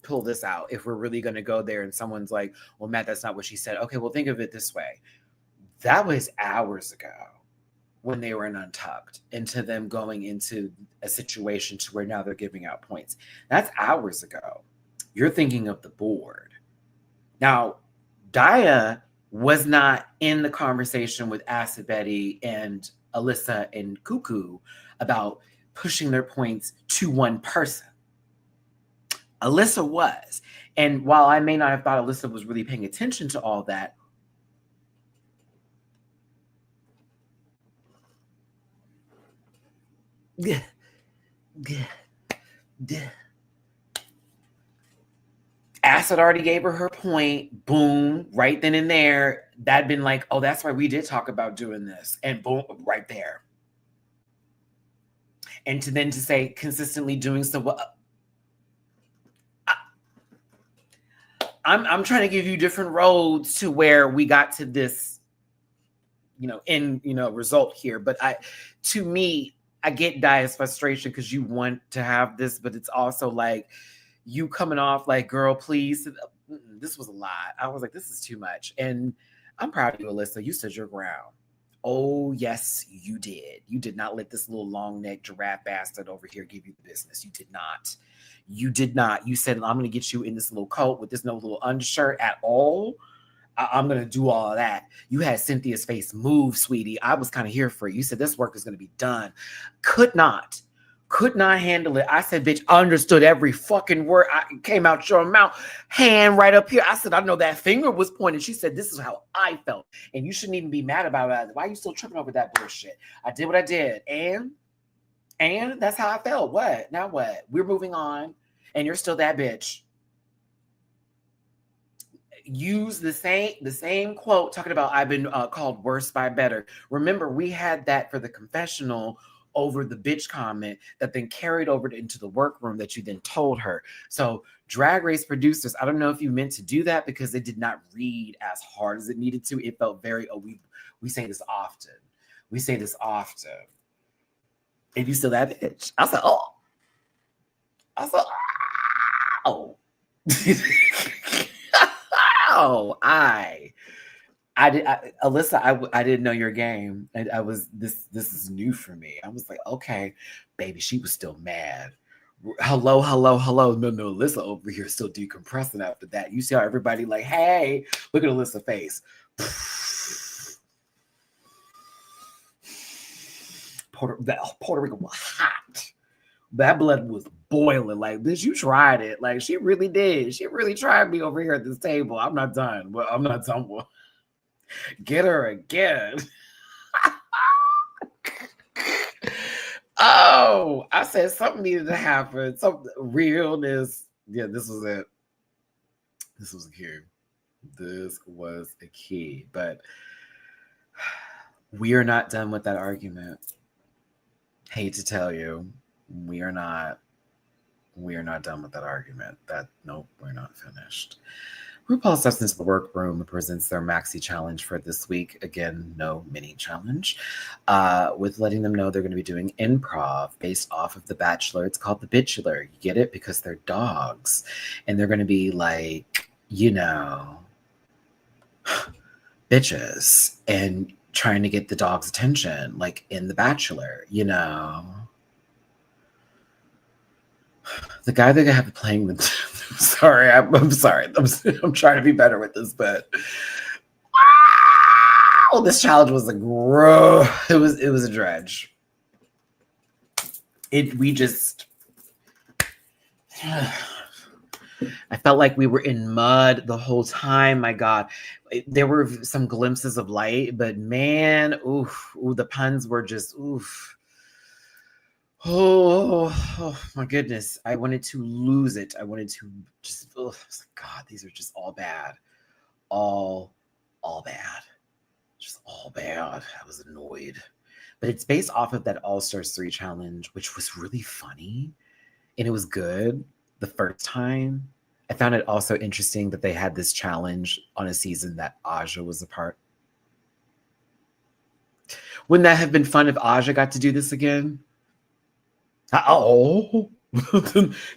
out if we're really going to go there and someone's like, well, Matt, that's not what she said. Okay, well, think of it this way. That was hours ago when they were in Untucked, into them going into a situation to where now they're giving out points. That's hours ago. You're thinking of the board. Now, Dia was not in the conversation with Acid Betty and Alyssa and Cuckoo about pushing their points to one person. Alyssa was. And while I may not have thought Alyssa was really paying attention to all that, Acid already gave her point. Boom, right then and there. That'd been like, oh, that's why we did talk about doing this. And boom, right there. And to say consistently doing so well. I'm trying to give you different roads to where we got to this, result here. But to me, I get Dia's frustration because you want to have this, but it's also like you coming off like, girl, please. This was a lot. I was like, this is too much. And I'm proud of you, Alyssa. You stood your ground. Oh, yes, you did. You did not let this little long neck giraffe bastard over here give you the business. You did not. You did not. You said, I'm going to get you in this little coat with this no little undershirt at all. I'm going to do all of that. You had Cynthia's face move, sweetie. I was kind of here for you. You said this work is going to be done. Could not handle it. I said, bitch, understood every fucking word. I came out your mouth, hand right up here. I said, I know that finger was pointed. She said, this is how I felt. And you shouldn't even be mad about it. Why are you still tripping over that bullshit? I did what I did. And that's how I felt. What? Now what? We're moving on. And you're still that bitch. Use the same quote talking about I've been called worse by better. Remember, we had that for the confessional over the bitch comment that then carried over into the workroom that you then told her. So Drag Race producers, I don't know if you meant to do that because it did not read as hard as it needed to. It felt very, we say this often. We say this often. And you still that bitch. I said, oh. Oh, Alyssa, I didn't know your game. And I was, this is new for me. I was like, okay, baby, she was still mad. Hello. No, Alyssa over here still decompressing after that. You see how everybody like, hey, look at Alyssa's face. Puerto Rico was hot. That blood was boiling. Like, bitch, you tried it. Like, she really did. She really tried me over here at this table. I'm not done. Well, I'm not done. Get her again. Oh, I said something needed to happen. Some realness. Yeah, this was it. This was a key. This was a key. But we are not done with that argument. Hate to tell you, we are not. We are not done with that argument. Nope, we're not finished. RuPaul steps into the workroom and presents their Maxi challenge for this week. Again, no mini challenge. With letting them know they're going to be doing improv based off of The Bachelor. It's called The Bitchular. You get it? Because they're dogs. And they're going to be like, bitches. And trying to get the dog's attention, like in The Bachelor, The guy that I have playing the sorry, I'm sorry. I'm trying to be better with this, but wow, this challenge was it was a dredge. I felt like we were in mud the whole time. My God, there were some glimpses of light, but man, the puns were just oof. Oh my goodness. I wanted to lose it. I wanted to just, I was like, God, these are just all bad. All bad. Just all bad. I was annoyed. But it's based off of that All Stars 3 challenge, which was really funny. And it was good the first time. I found it also interesting that they had this challenge on a season that Aja was a part. Wouldn't that have been fun if Aja got to do this again? Oh,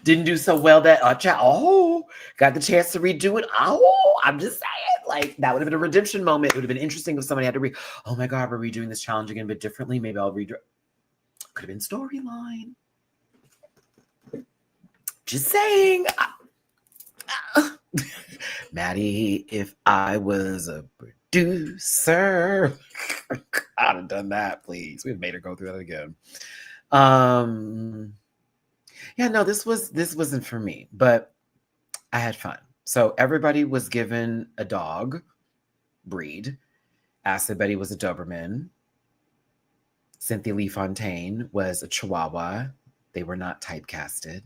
didn't do so well that got the chance to redo it. Oh, I'm just saying, like that would have been a redemption moment. It would have been interesting if somebody had to oh my God, we're redoing this challenge again, but differently. Maybe I'll redo. Could have been storyline. Just saying. Matty, if I was a producer, I'd have done that, please. We'd have made her go through that again. Yeah, no, this wasn't for me, but I had fun. So everybody was given a dog breed. Acid Betty was a Doberman. Cynthia Lee Fontaine was a Chihuahua. They were not typecasted.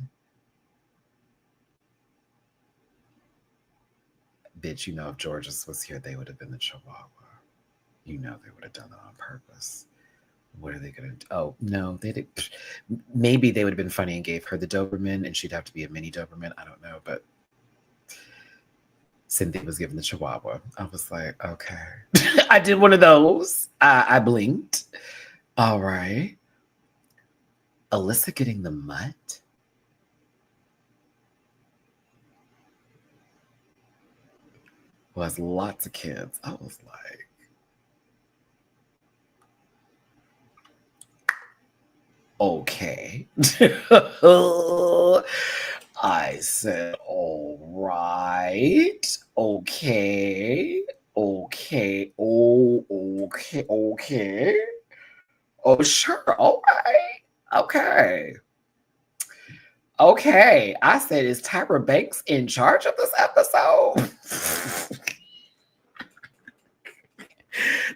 Bitch, if Georges was here, they would have been the Chihuahua. They would have done it on purpose. What are they going to do? Oh, no, they did. Maybe they would have been funny and gave her the Doberman and she'd have to be a mini Doberman. I don't know, but Cynthia was given the Chihuahua. I was like, okay. I did one of those. I blinked. All right. Alyssa getting the mutt? Was lots of kids. I was like, okay. I said, all right. Okay. Oh, sure. All right. Okay. I said, is Tyra Banks in charge of this episode?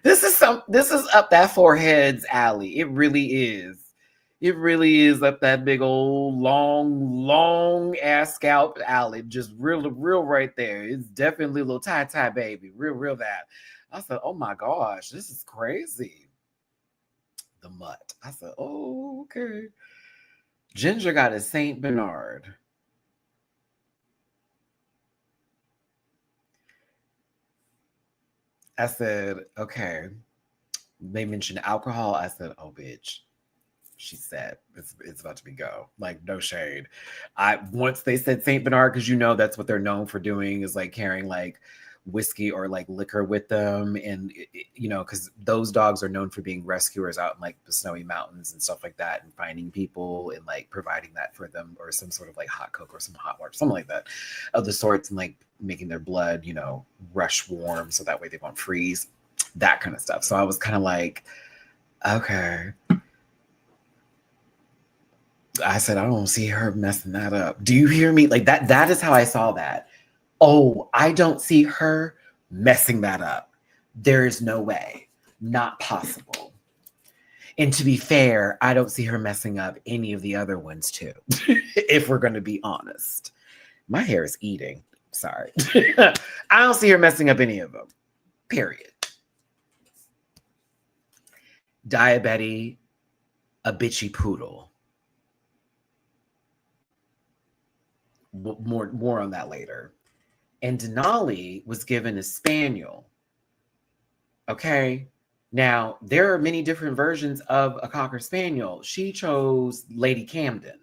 This is up that forehead's alley. It really is. It really is up that big old long ass scalp alley. Just real right there. It's definitely a little tie baby. Real that. I said, oh my gosh, this is crazy. The mutt. I said, oh, okay. Ginger got a Saint Bernard. I said, okay. They mentioned alcohol. I said, oh, bitch. She said, it's about to be go. Like, no shade. Once they said Saint Bernard, because that's what they're known for doing is like carrying like whiskey or like liquor with them. And, because those dogs are known for being rescuers out in like the snowy mountains and stuff like that and finding people and like providing that for them or some sort of like hot coke or some hot water, something like that of the sorts and like making their blood, rush warm so that way they won't freeze, that kind of stuff. So I was kind of like, okay. I said, I don't see her messing that up. Do you hear me? Like that is how I saw that. Oh, I don't see her messing that up. There is no way. Not possible. And to be fair, I don't see her messing up any of the other ones too, if we're going to be honest. My hair is eating. Sorry. I don't see her messing up any of them. Period. Diabetes, a bitchy poodle. More on that later. And Denali was given a spaniel. Okay. Now, there are many different versions of a Cocker Spaniel. She chose Lady Camden.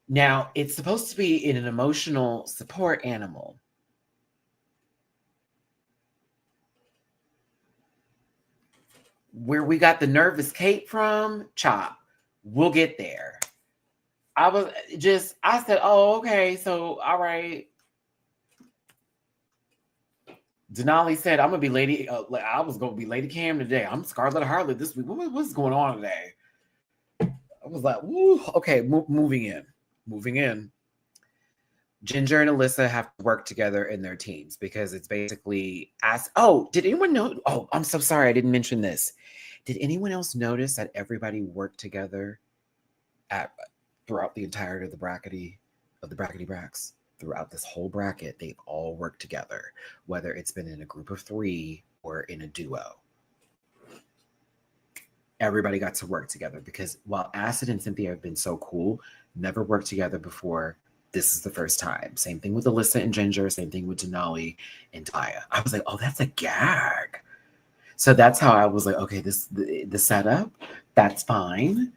Now, it's supposed to be an emotional support animal. Where we got the nervous Kate from, Chop. We'll get there. I said, oh, okay, so, all right. Denali said, I'm going to be Lady, I was going to be Lady Cam today. I'm Scarlet Harlot this week. What's going on today? I was like, woo, okay, moving in. Ginger and Alyssa have to work together in their teams because it's basically did anyone know? Oh, I'm so sorry. I didn't mention this. Did anyone else notice that everybody worked together throughout the entirety of the brackety bracks? Throughout this whole bracket, they've all worked together, whether it's been in a group of 3 or in a duo. Everybody got to work together because while Acid and Cynthia have been so cool, never worked together before, this is the first time. Same thing with Alyssa and Ginger, same thing with Denali and Taya. I was like, oh, that's a gag. So that's how I was like, okay, the setup, that's fine.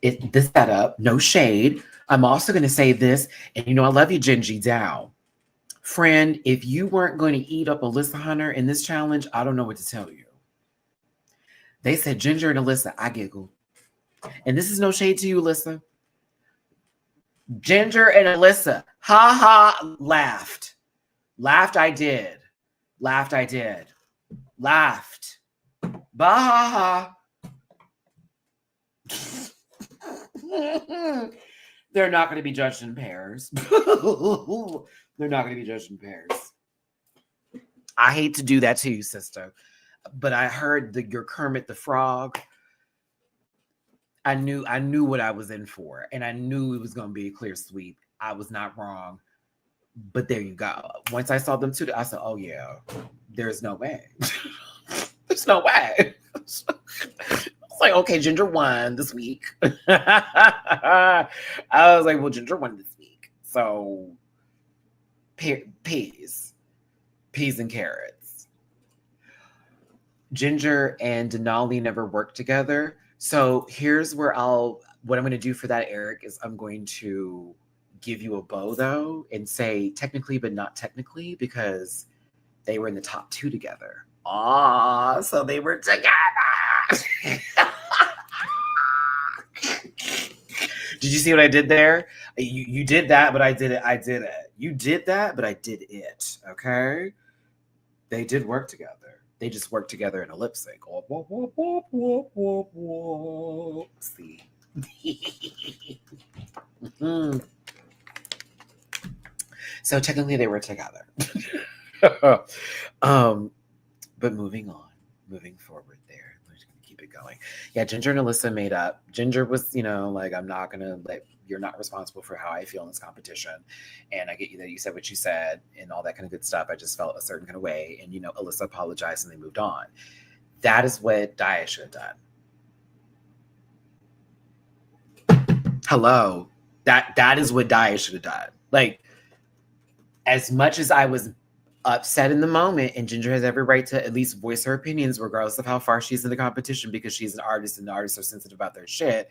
The setup, no shade. I'm also going to say this, and I love you, Gingy Dow. Friend, if you weren't going to eat up Alyssa Hunter in this challenge, I don't know what to tell you. They said Ginger and Alyssa. I giggled. And this is no shade to you, Alyssa. Ginger and Alyssa. Ha ha. Laughed. I did. Laughed. Bah ha ha. They're not going to be judged in pairs. I hate to do that to you, sister. But I heard your Kermit the Frog. I knew what I was in for. And I knew it was going to be a clear sweep. I was not wrong. But there you go. Once I saw them too, I said, oh yeah, there's no way. There's no way. I was like, okay, Ginger won this week. I was like, well, Ginger won this week. So peas and carrots. Ginger and Denali never worked together. So here's where what I'm going to do for that, Eric, is I'm going to give you a bow though and say technically, but not technically, because they were in the top 2 together. So they were together. Did you see what I did there? You did that, but I did it. You did that, but I did it. Okay? They did work together. They just worked together in a lip sync. See. So technically they were together. But moving forward there. I'm just gonna keep it going. Yeah, Ginger and Alyssa made up. Ginger was, like, you're not responsible for how I feel in this competition. And I get you that you said what you said and all that kind of good stuff. I just felt a certain kind of way. And, Alyssa apologized and they moved on. That is what Daya should have done. Hello. That is what Daya should have done. Like, as much as I was upset in the moment, and Ginger has every right to at least voice her opinions, regardless of how far she's in the competition, because she's an artist and the artists are sensitive about their shit,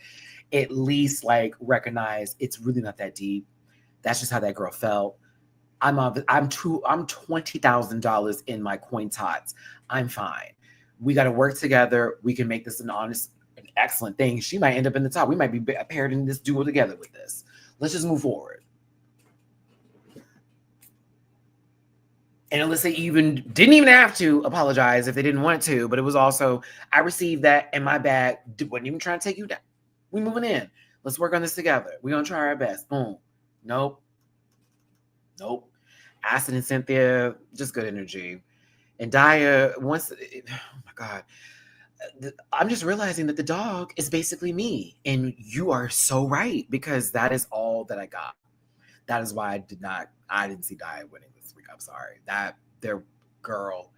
at least recognize it's really not that deep. That's just how that girl felt. I'm $20,000 in my coin tots. I'm fine. We got to work together. We can make this an excellent thing. She might end up in the top. We might be paired in this duo together with this. Let's just move forward. And Alyssa didn't even have to apologize if they didn't want to, but it was also, I received that in my bag. Wasn't even trying to take you down. We moving in. Let's work on this together. We're going to try our best. Boom. Nope. Acid and Cynthia, just good energy. And Daya, once, oh my God, I'm just realizing that the dog is basically me. And you are so right, because that is all that I got. That is why I didn't see Daya winning this week. I'm sorry. That, their girl.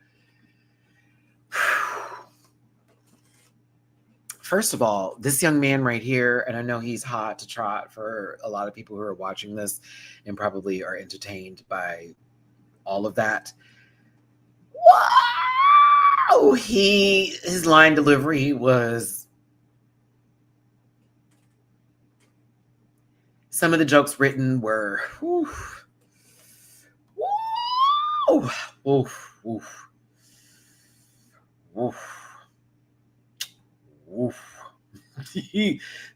First of all, this young man right here, and I know he's hot to trot for a lot of people who are watching this and probably are entertained by all of that. Wow! His line delivery was, some of the jokes written were, whew, whew, oof, oof, oof, oof.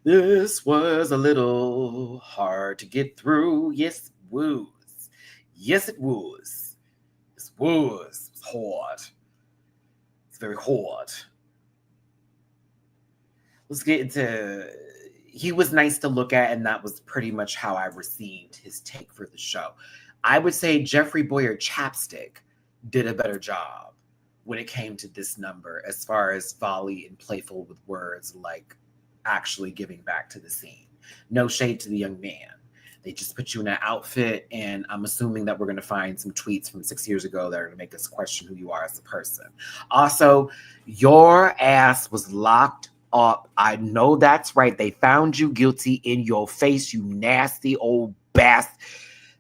This was a little hard to get through. Yes, it was. Yes, it was. It was. It was hard. It's very hard. Let's get into. He was nice to look at, and that was pretty much how I received his take for the show. I would say Jeffrey Boyer Chapstick did a better job when it came to this number, as far as volley and playful with words, like actually giving back to the scene. No shade to the young man. They just put you in an outfit, and I'm assuming that we're going to find some tweets from 6 years ago that are going to make us question who you are as a person. Also, your ass was locked up. I know that's right. They found you guilty in your face, you nasty old bastard.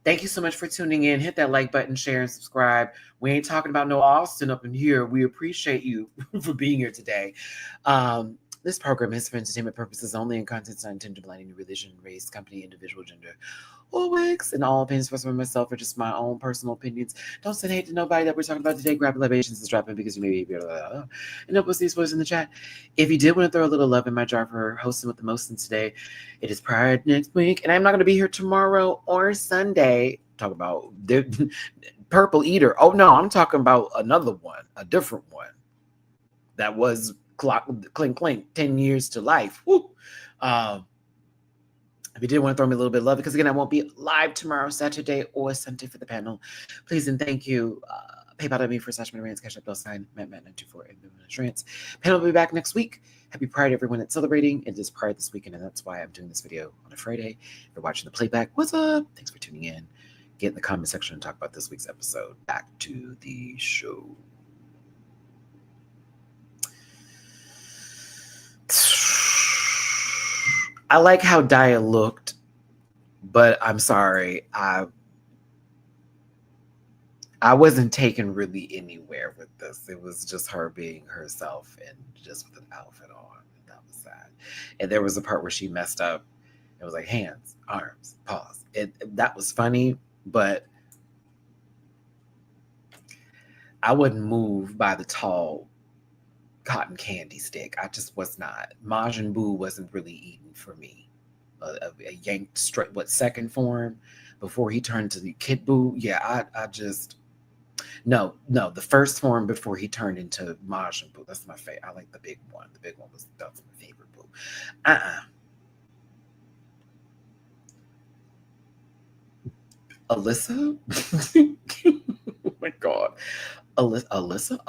Thank you so much for tuning in. Hit that like button, share, and subscribe. We ain't talking about no Austin up in here. We appreciate you for being here today. This program is for entertainment purposes only, and content's not intended to blind any religion, race, company, individual, gender, or wigs. And all opinions expressed by myself are just my own personal opinions. Don't send hate to nobody that we're talking about today. Grab libations and strap in, because you may be able to. And help us these boys in the chat. If you did want to throw a little love in my jar for hosting with the Mostins today, it is Pride next week, and I'm not going to be here tomorrow or Sunday. Talk about the Purple Eater. Oh no, I'm talking about another one, a different one. That was clink clink, 10 years to life. Woo. If you did want to throw me a little bit of love, because again, I won't be live tomorrow, Saturday or Sunday for the panel. Please and thank you. PayPal.me / MattyRants, Cash App $, Matt924 and MattyRants. Panel will be back next week. Happy Pride, everyone that's celebrating. It is Pride this weekend, and that's why I'm doing this video on a Friday. If you're watching the playback, what's up? Thanks for tuning in. Get in the comment section and talk about this week's episode. Back to the show. I like how Daya looked, but I'm sorry, I wasn't taken really anywhere with this. It was just her being herself and just with an outfit on. And that was sad. And there was a part where she messed up. It was like hands, arms, pause. That was funny, but I wasn't moved by the tall cotton candy stick. I just was not. Majin Buu wasn't really eaten for me. A yanked straight, second form before he turned to the Kid Buu? Yeah, I just, no, the first form before he turned into Majin Buu. That's my favorite. I like the big one. The big one that's my favorite Buu. Alyssa? Oh my God. Alyssa?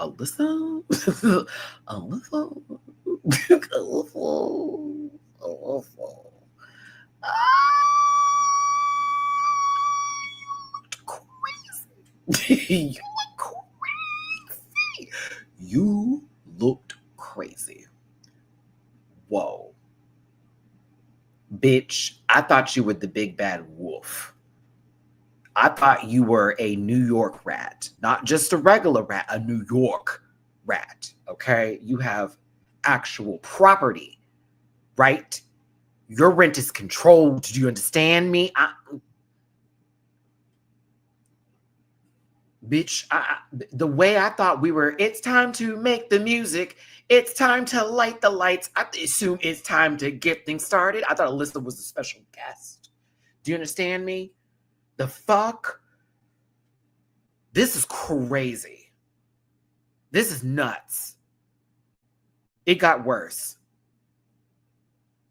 Crazy. You looked crazy. Whoa. Bitch, I thought you were the big bad wolf. I thought you were a New York rat, not just a regular rat, a New York rat, okay? You have actual property, right? Your rent is controlled. Do you understand me? Bitch, the way I thought we were, it's time to make the music. It's time to light the lights. I assume it's time to get things started. I thought Alyssa was a special guest. Do you understand me? The fuck? This is crazy. This is nuts. It got worse.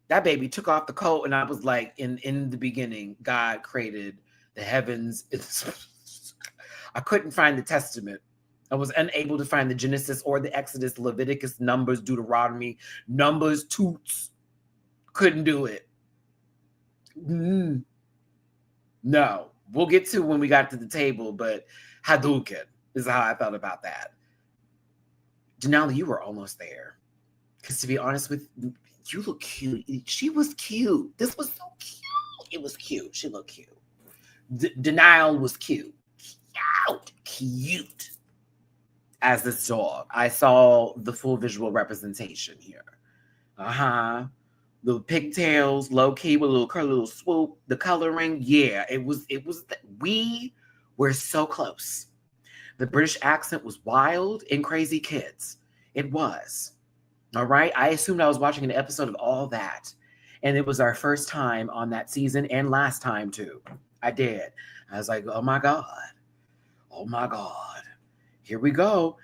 That baby took off the coat, and I was like, in the beginning, God created the heavens. I couldn't find the testament I was unable to find the Genesis or the Exodus, Leviticus, Numbers, Deuteronomy, Numbers, Toots. Couldn't do it. No. We'll get to when we got to the table, but Hadouken is how I felt about that. Denali, you were almost there. Because to be honest with you, you look cute. She was cute. This was so cute. It was cute. She looked cute. Denial was cute. Cute. As this dog. I saw the full visual representation here. Little pigtails, low key with a little curly, little swoop. The coloring, yeah, it was. We were so close. The British accent was wild and crazy kids. It was. All right. I assumed I was watching an episode of all that. And it was our first time on that season and last time too. I did. I was like, oh my God. Oh my God. Here we go.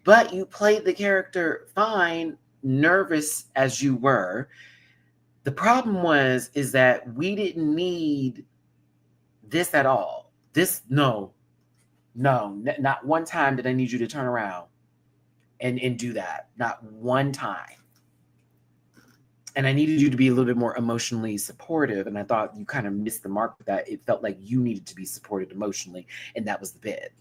But you played the character fine, nervous as you were. The problem is that we didn't need this at all. No, not one time did I need you to turn around and do that. Not one time. And I needed you to be a little bit more emotionally supportive. And I thought you kind of missed the mark with that. It felt like you needed to be supported emotionally. And that was the bit.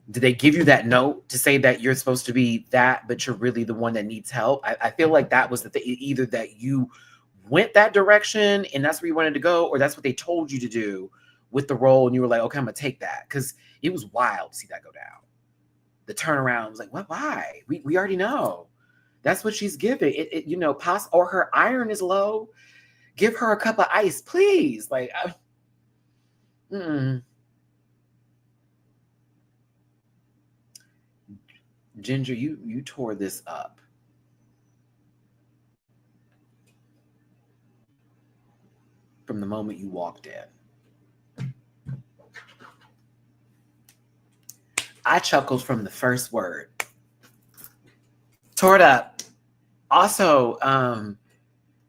Did they give you that note to say that you're supposed to be that, but you're really the one that needs help? I feel like that was the thing. Either that you went that direction and that's where you wanted to go, or that's what they told you to do with the role. And you were like, okay, I'm going to take that. Because it was wild to see that go down. The turnaround was like, what? Why? We already know. That's what she's giving. Or her iron is low. Give her a cup of ice, please. Like, Ginger, you tore this up. From the moment you walked in. I chuckled from the first word. Tore it up. Also,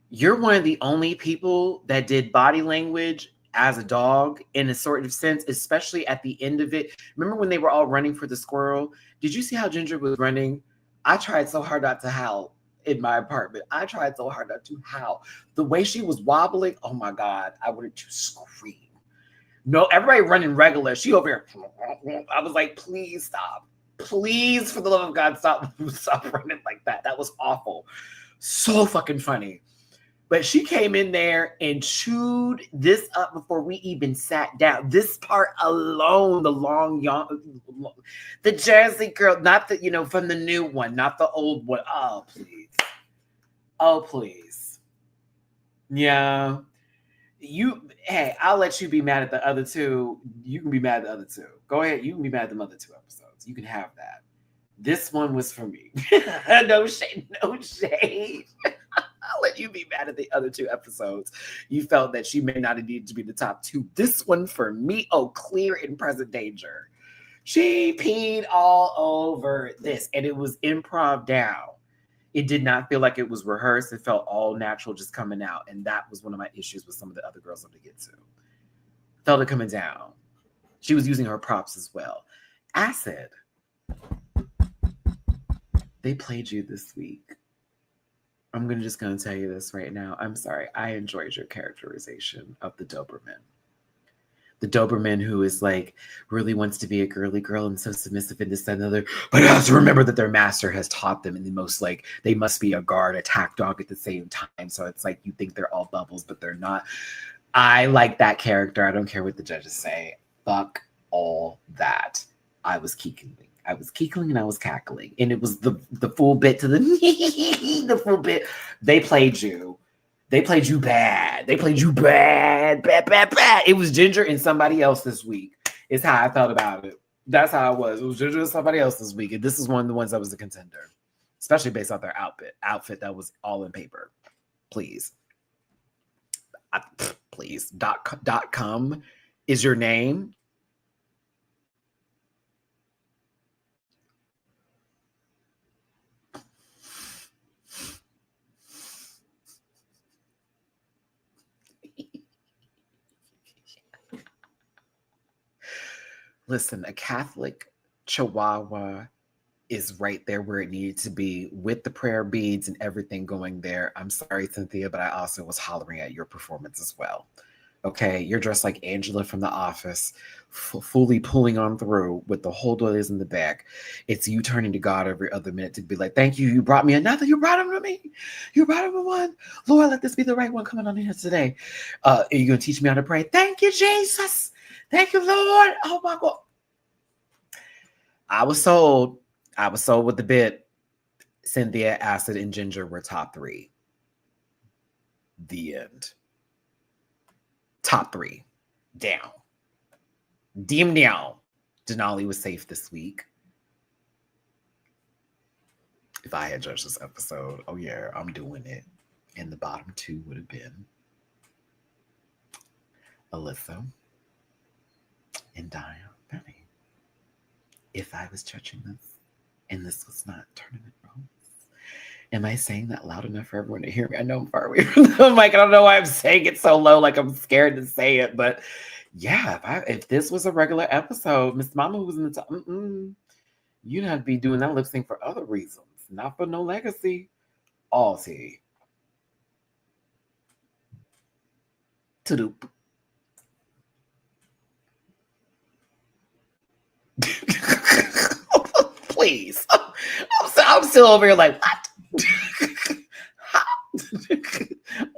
you're one of the only people that did body language as a dog in a sort of sense, especially at the end of it. Remember when they were all running for the squirrel? Did you see how Ginger was running? I tried so hard not to howl in my apartment. I tried so hard not to howl. The way she was wobbling, oh my God, I wanted to scream. No, everybody running regular. She over here. I was like, please stop. Please, for the love of God, stop running like that. That was awful. So fucking funny. But she came in there and chewed this up before we even sat down. This part alone, the the Jersey girl, not the, from the new one, not the old one. Oh, please. Oh, please. Yeah. Hey, I'll let you be mad at the other two. You can be mad at the other two. Go ahead. You can be mad at the other two episodes. You can have that. This one was for me. No shade. No shade. I'll let you be mad at the other two episodes. You felt that she may not have needed to be the top two. This one for me, clear and present danger. She peed all over this, and it was improv down. It did not feel like it was rehearsed. It felt all natural just coming out. And that was one of my issues with some of the other girls I'm going to get to. Felt it coming down. She was using her props as well. Acid. They played you this week. I'm just going to tell you this right now. I'm sorry. I enjoyed your characterization of the Doberman. The Doberman who is like, really wants to be a girly girl and so submissive and this, that, and the other. But has to remember that their master has taught them in the most, like, they must be a guard attack dog at the same time. So it's like, you think they're all bubbles, but they're not. I like that character. I don't care what the judges say. Fuck all that. I was keekling and I was cackling. And it was the full bit to the full bit. They played you. They played you bad. They played you bad. It was Ginger and somebody else this week. Is how I felt about it. That's how it was. It was Ginger and somebody else this week. And this is one of the ones that was a contender. Especially based off their outfit that was all in paper. Please. Please. .com is your name. Listen, a Catholic Chihuahua is right there where it needed to be with the prayer beads and everything going there. I'm sorry, Cynthia, but I also was hollering at your performance as well. Okay, you're dressed like Angela from The Office, fully pulling on through with the whole doilies in the back. It's you turning to God every other minute to be like, thank you, you brought me another, you brought him to me. You brought him a one. Lord, let this be the right one coming on in here today. Are you going to teach me how to pray? Thank you, Jesus. Thank you, Lord. Oh my God. I was sold. I was sold with the bit. Cynthia, Acid, and Ginger were top three. The end. Top three. Down. Dim down. Denali was safe this week. If I had judged this episode, oh yeah, I'm doing it. And the bottom two would have been Alyssa and Benny. If I was judging this, and this was not tournament rules. Am I saying that loud enough for everyone to hear me? I know I'm far away from the mic. I don't know why I'm saying it so low, like I'm scared to say it. But yeah, if this was a regular episode, Miss Mama who was in the top, you'd have to be doing that lip sync for other reasons, not for no legacy. All tea. Todoop. Please. I'm still over here like, what?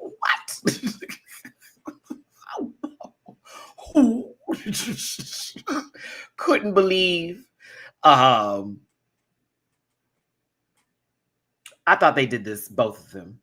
What? Couldn't believe. I thought they did this, both of them.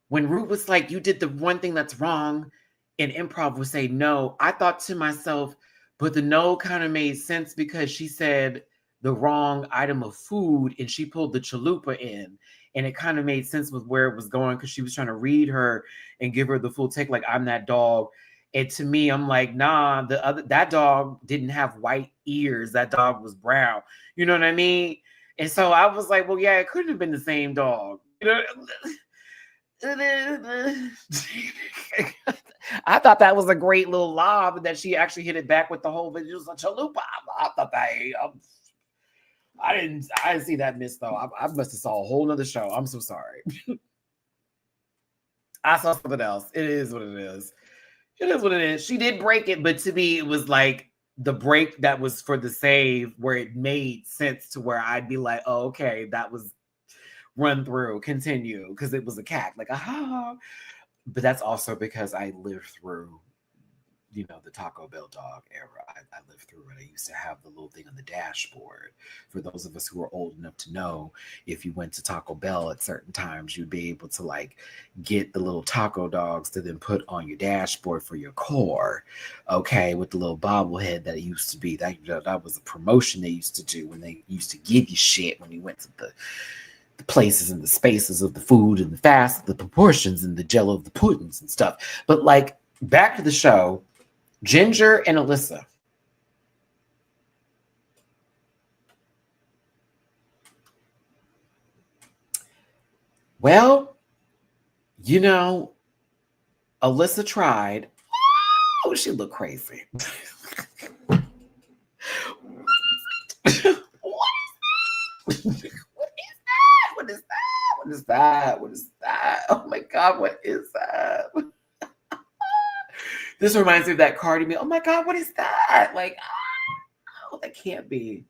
When Root was like, you did the one thing that's wrong, and Improv would say no, I thought to myself, but the no kind of made sense because she said the wrong item of food and she pulled the chalupa in. And it kind of made sense with where it was going because she was trying to read her and give her the full take, like, I'm that dog. And to me, I'm like, nah, that dog didn't have white ears. That dog was brown. You know what I mean? And so I was like, well, yeah, it couldn't have been the same dog. You know? I thought that was a great little lob that she actually hit it back with the whole video. It was a chalupa. I thought that I didn't see that miss though. I must have saw a whole nother show. I'm so sorry. I saw something else. It is what it is. It is what it is. She did break it, but to me, it was like the break that was for the save where it made sense to where I'd be like, oh, okay, that was run through, continue, because it was a cat, like, aha. But that's also because I lived through, the Taco Bell dog era. I lived through it. I used to have the little thing on the dashboard. For those of us who are old enough to know, if you went to Taco Bell at certain times, you'd be able to like get the little taco dogs to then put on your dashboard for your car. Okay, with the little bobblehead that it used to be. That was a promotion they used to do when they used to give you shit when you went to the places and the spaces of the food and the fast, the proportions and the jello of the puddings and stuff. But like, back to the show, Ginger and Alyssa. Well, Alyssa tried. Oh, she looked crazy. What is that? What is that? What is that? What is that? Oh my God, what is that? This reminds me of that Cardi B. Oh my God, what is that? Like, oh, that can't be.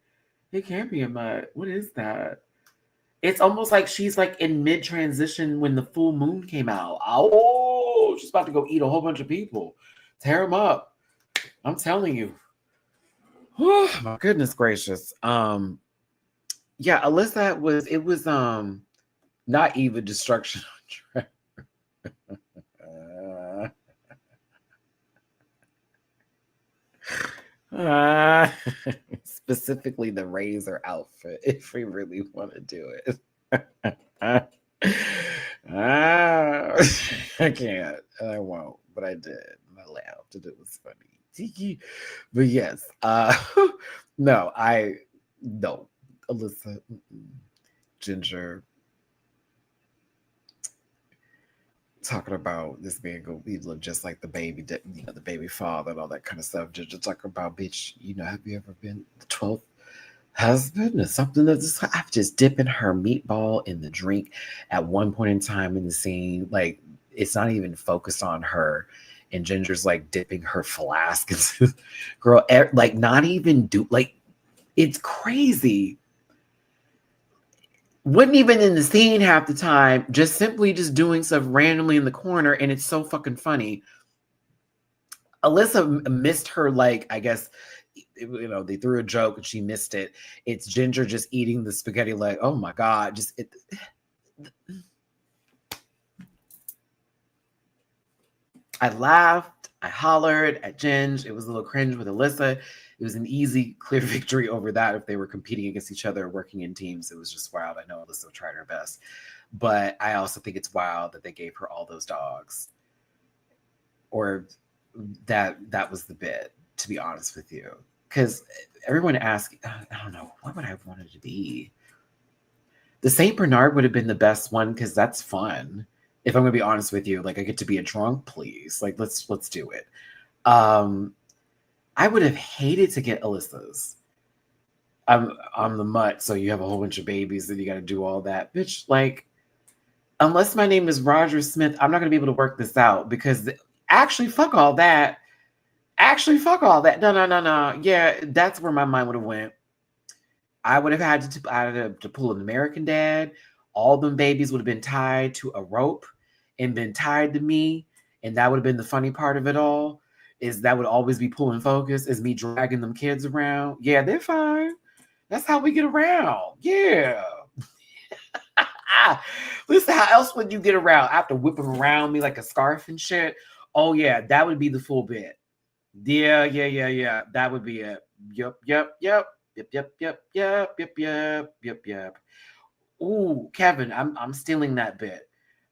It can't be in my. What is that? It's almost like she's like in mid transition when the full moon came out. Oh, she's about to go eat a whole bunch of people, tear them up. I'm telling you. Oh, my goodness gracious. Yeah, Alyssa was not even destruction on track. Specifically the razor outfit, if we really want to do it. I can't, and I won't, but I did. And I laughed, and it was funny. But yes, no, Alyssa, Ginger. talking about this man go, he look just like the baby, the baby father and all that kind of stuff. Just talking about, bitch, have you ever been the 12th husband or something? I'm just dipping her meatball in the drink at one point in time in the scene. Like, it's not even focused on her. And Ginger's like dipping her flask into, girl, like not even like, it's crazy. Wasn't even in the scene half the time, just simply just doing stuff randomly in the corner, and it's so fucking funny. Alyssa missed her, like, I guess, they threw a joke and she missed it. It's Ginger just eating the spaghetti like, oh my God, I laughed, I hollered at Ginge. It was a little cringe with Alyssa. It was an easy, clear victory over that if they were competing against each other, working in teams. It was just wild. I know Alyssa tried her best. But I also think it's wild that they gave her all those dogs. Or that was the bit, to be honest with you. Because everyone asked, I don't know, what would I have wanted to be? The St. Bernard would have been the best one because that's fun. If I'm going to be honest with you, like, I get to be a drunk, please. Like, let's do it. I would have hated to get Alyssa's. I'm the mutt, so you have a whole bunch of babies and you got to do all that. Bitch, like, unless my name is Roger Smith, I'm not going to be able to work this out because actually, fuck all that. No. Yeah, that's where my mind would have went. I would have had to pull an American Dad. All them babies would have been tied to a rope and been tied to me. And that would have been the funny part of it all, is that would always be pulling focus, is me dragging them kids around. Yeah, they're fine. That's how we get around. Yeah. Listen, how else would you get around? I have to whip them around me like a scarf and shit. Oh, yeah, that would be the full bit. Yeah. That would be it. Yep. Ooh, Kevin, I'm stealing that bit.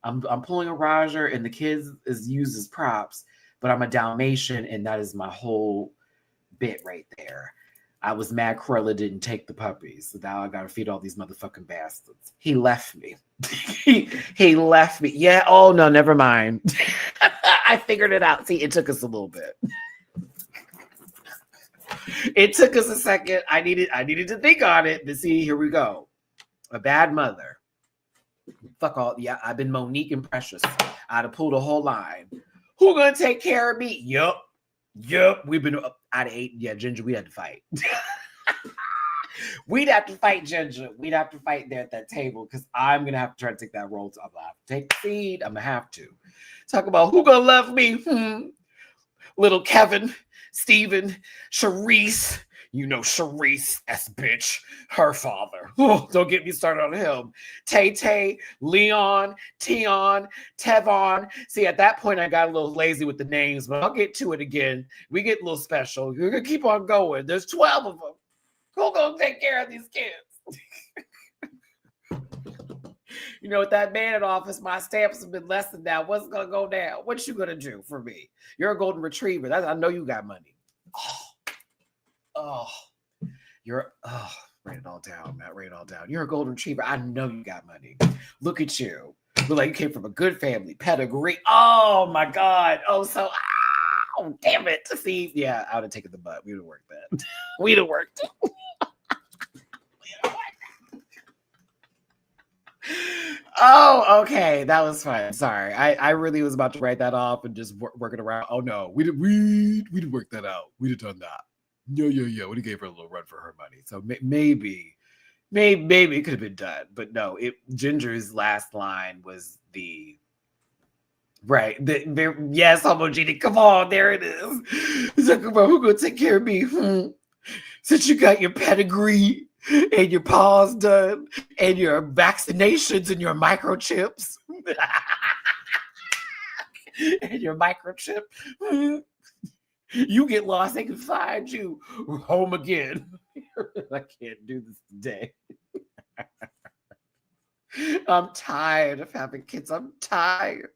I'm pulling a Roger, and the kids is used as props, but I'm a Dalmatian, and that is my whole bit right there. I was mad Cruella didn't take the puppies, so now I gotta feed all these motherfucking bastards. He left me. he left me. Yeah. Oh no, never mind. I figured it out. See, it took us a little bit. It took us a second. I needed to think on it, but see, here we go. A bad mother. Fuck all. Yeah, I've been Monique and Precious. I'd have pulled a whole line. Who gonna take care of me? Yup. We've been out of 8. Yeah, Ginger, we'd have to fight. We'd have to fight, Ginger. We'd have to fight there at that table because I'm gonna have to try to take that role. I'm gonna have to take the feed. I'm gonna have to talk about who gonna love me. Little Kevin, Steven, Charisse. You know Charisse, S bitch, her father. Oh, don't get me started on him. Tay, Leon, Tion, Tevon. See, at that point, I got a little lazy with the names, but I'll get to it again. We get a little special. We're going to keep on going. There's 12 of them. Who's going to take care of these kids? You know, with that man in office, my stamps have been less than that. What's going to go down? What you going to do for me? You're a golden retriever. I know you got money. Write it all down, Matt. Write it all down. You're a golden retriever. I know you got money. Look at you. Look like you came from a good family, pedigree. Oh my God. Damn it. See, yeah, I would have taken the butt. We'd have worked that. We'd have worked it. Oh, okay. That was fun. Sorry. I really was about to write that off and just work it around. Oh no, we did work that out. We'd have done that. Yeah. We gave her a little run for her money. So maybe it could have been done. But no, Ginger's last line was the right. Yes, homogenic. Come on, there it is. Talk about who gonna take care of me. Since you got your pedigree and your paws done and your vaccinations and your microchips. And your microchip. You get lost, they can find you home again. I can't do this today. I'm tired of having kids. I'm tired.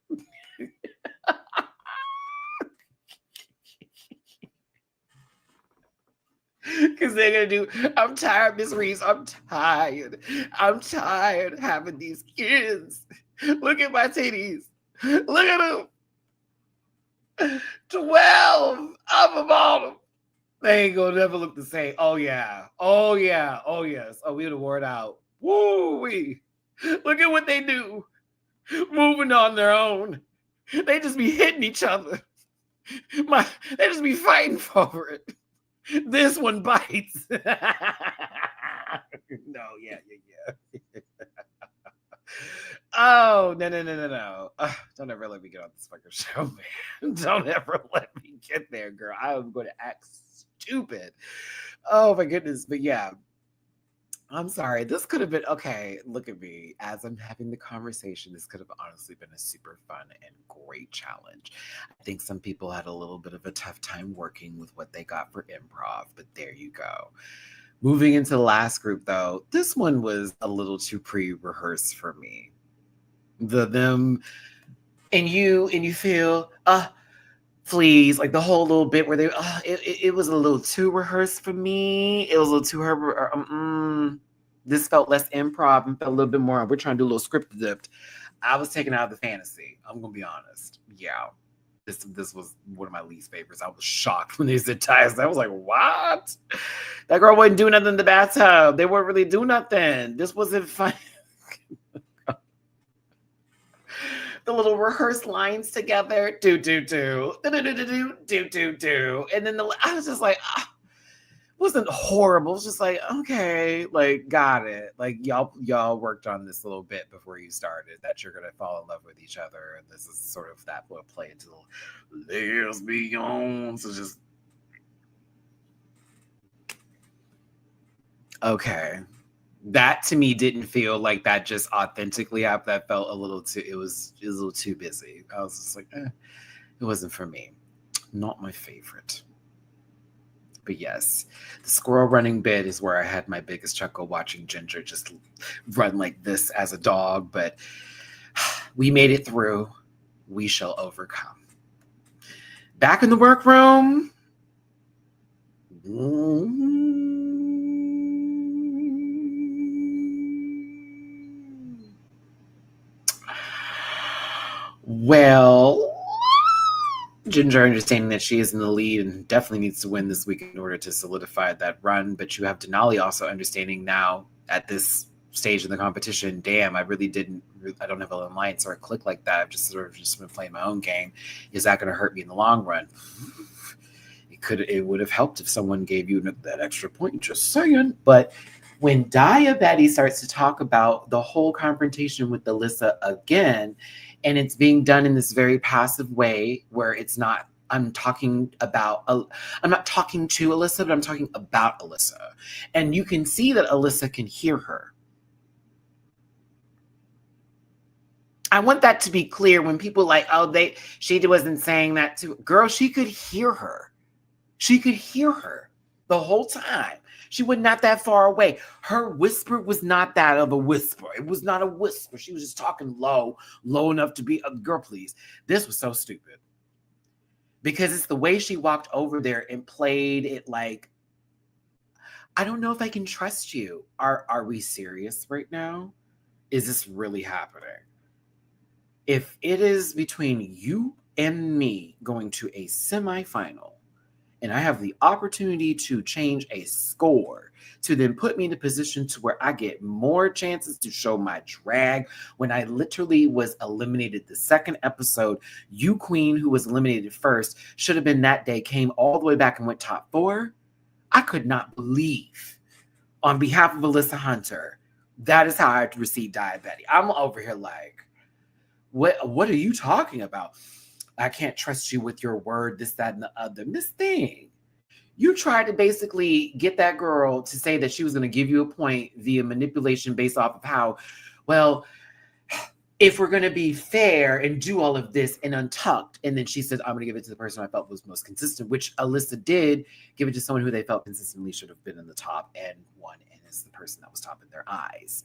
Because they're going to do, I'm tired, Miss Reese. I'm tired having these kids. Look at my titties. Look at him. 12 of them on him. They ain't gonna never look the same. Oh yeah. Oh yeah. Oh yes. Oh, we would have wore it out. Woo-wee. Look at what they do. Moving on their own. They just be hitting each other. They just be fighting for it. This one bites. No, yeah. Oh, no. Don't ever let me get on this fucking show, man. Don't ever let me get there, girl. I am going to act stupid. Oh, my goodness. But yeah, I'm sorry. This could have been, okay, look at me. As I'm having the conversation, this could have honestly been a super fun and great challenge. I think some people had a little bit of a tough time working with what they got for improv, but there you go. Moving into the last group, though, this one was a little too pre-rehearsed for me. Them and you feel, please, like the whole little bit where they, it was a little too rehearsed for me. It was a little too this felt less improv and felt a little bit more, we're trying to do a little script dipped. I was taken out of the fantasy. I'm gonna be honest. Yeah. This was one of my least favorites. I was shocked when they said ties. I was like, what? That girl wasn't doing nothing in the bathtub. They weren't really doing nothing. This wasn't fun. The little rehearsed lines together. Do. And then I was just like, wasn't horrible. It was just like, okay, like, got it. Like, y'all worked on this a little bit before you started, that you're gonna fall in love with each other, and this is sort of that will play into the lesbians. So just okay. That to me didn't feel like that just authentically happened. That felt a little too, it was a little too busy. I was just like, it wasn't for me. Not my favorite. But yes, the squirrel running bit is where I had my biggest chuckle, watching Ginger just run like this as a dog. But we made it through. We shall overcome. Back in the workroom. Well, Ginger understanding that she is in the lead and definitely needs to win this week in order to solidify that run. But you have Denali also understanding now at this stage in the competition, damn, I don't have an alliance or a click like that. I've just been playing my own game. Is that going to hurt me in the long run? It would have helped if someone gave you that extra point, just saying. But when Betty starts to talk about the whole confrontation with Alyssa again, and it's being done in this very passive way where it's not, I'm not talking to Alyssa, but I'm talking about Alyssa. And you can see that Alyssa can hear her. I want that to be clear when people like, she wasn't saying that to, girl, she could hear her. She could hear her the whole time. She was not that far away. Her whisper was not that of a whisper. It was not a whisper. She was just talking low enough to be a girl, please. This was so stupid. Because it's the way she walked over there and played it like, I don't know if I can trust you. Are we serious right now? Is this really happening? If it is between you and me going to a semifinal, and I have the opportunity to change a score to then put me in a position to where I get more chances to show my drag when I literally was eliminated the second episode. You, Queen, who was eliminated first, should have been that day, came all the way back and went top 4. I could not believe, on behalf of Alyssa Hunter, that is how I received diabetes. I'm over here like, what are you talking about? I can't trust you with your word, this, that, and the other. This thing. You tried to basically get that girl to say that she was going to give you a point via manipulation based off of how, well, if we're going to be fair and do all of this and Untucked, and then she said, I'm going to give it to the person I felt was most consistent, which Alyssa did give it to someone who they felt consistently should have been in the top and won, and is the person that was top in their eyes.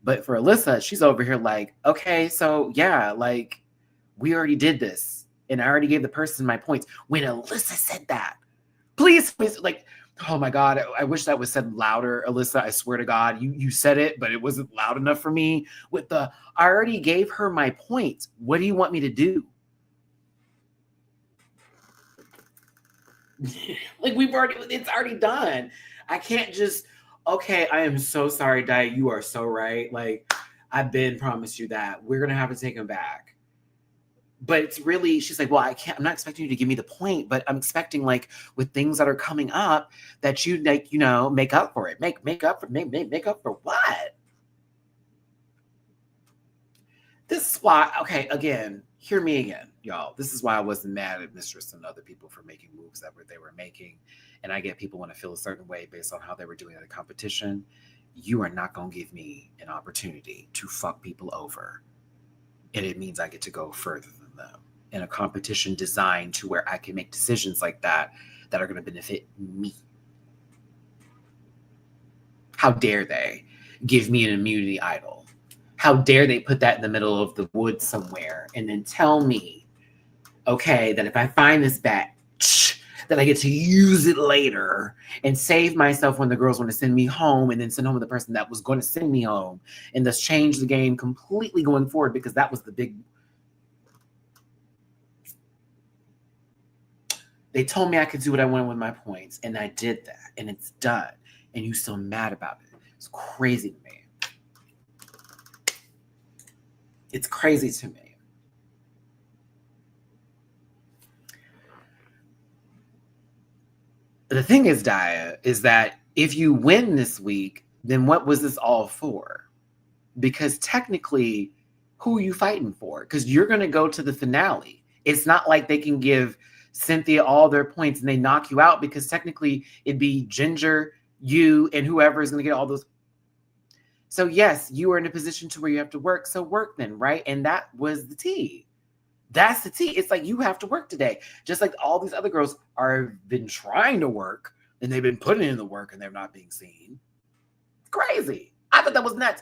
But for Alyssa, she's over here like, okay, so yeah, like, we already did this, and I already gave the person my points. When Alyssa said that, please, like, Oh my God, I wish that was said louder, Alyssa. I swear to God, you said it, but it wasn't loud enough for me. With the, I already gave her my points. What do you want me to do? Like it's already done. I can't just, okay, I am so sorry, Diet. You are so right. Like, I've been promised you that. We're gonna have to take him back. But it's really, she's like, well, I'm not expecting you to give me the point, but I'm expecting, like, with things that are coming up, that you, like, make up for it. Make up for what? This is why, okay, again, hear me again, y'all. This is why I wasn't mad at Mistress and other people for making moves that they were making. And I get people want to feel a certain way based on how they were doing in the competition. You are not going to give me an opportunity to fuck people over. And it means I get to go further than them in a competition designed to where I can make decisions like that are going to benefit me. How dare they give me an immunity idol? How dare they put that in the middle of the woods somewhere and then tell me, okay, that if I find this batch, that I get to use it later and save myself when the girls want to send me home, and then send home the person that was going to send me home, and thus change the game completely going forward, because that was the big... They told me I could do what I wanted with my points, and I did that, and it's done. And you still mad about it. It's crazy to me. It's crazy to me. The thing is, Daya, is that if you win this week, then what was this all for? Because technically, who are you fighting for? Because you're going to go to the finale. It's not like they can give Cynthia all their points and they knock you out, because technically it'd be Ginger, you, and whoever is going to get all those. So yes, you are in a position to where you have to work. So work then, right? And that was the tea. That's the tea. It's like, you have to work today. Just like all these other girls are been trying to work, and they've been putting in the work, and they're not being seen. It's crazy. I thought that was nuts.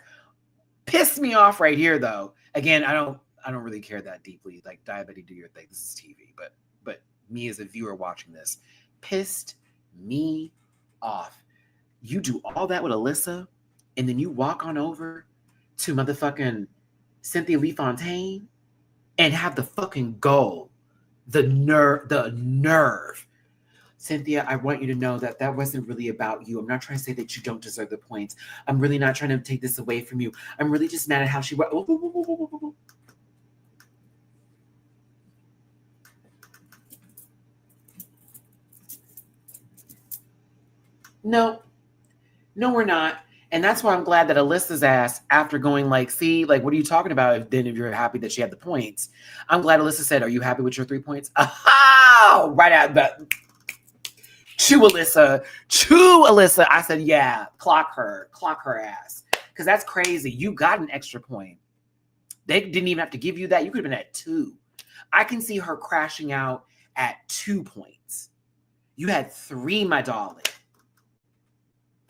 Pissed me off right here, though. Again, I don't really care that deeply. Like, Diabetes, do your thing. This is TV. But me as a viewer watching this, pissed me off. You do all that with Alyssa, and then you walk on over to motherfucking Cynthia Lee Fontaine and have the fucking goal, the nerve. Cynthia, I want you to know that that wasn't really about you. I'm not trying to say that you don't deserve the points. I'm really not trying to take this away from you. I'm really just mad at how she... No, we're not. And that's why I'm glad that Alyssa's ass, after going like, see, like, what are you talking about? If you're happy that she had the points. I'm glad Alyssa said, are you happy with your 3 points? Oh, right out that. Chew Alyssa. I said, yeah, clock her ass. Because that's crazy. You got an extra point. They didn't even have to give you that. You could have been at 2. I can see her crashing out at 2 points. You had 3, my darling.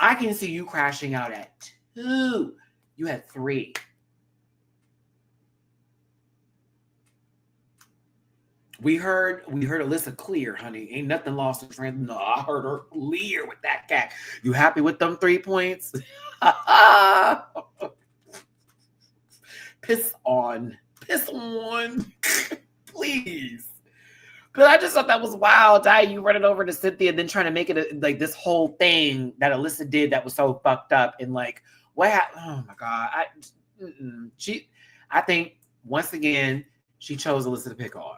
I can see you crashing out at 2. You had 3. We heard Alyssa clear, honey. Ain't nothing lost in transit. No, I heard her clear with that cat. You happy with them 3 points? Piss on. Please. Because I just thought that was wild. You running over to Cynthia, then trying to make it like this whole thing that Alyssa did that was so fucked up. And like, what happened? Oh my God. I think, once again, she chose Alyssa to pick on.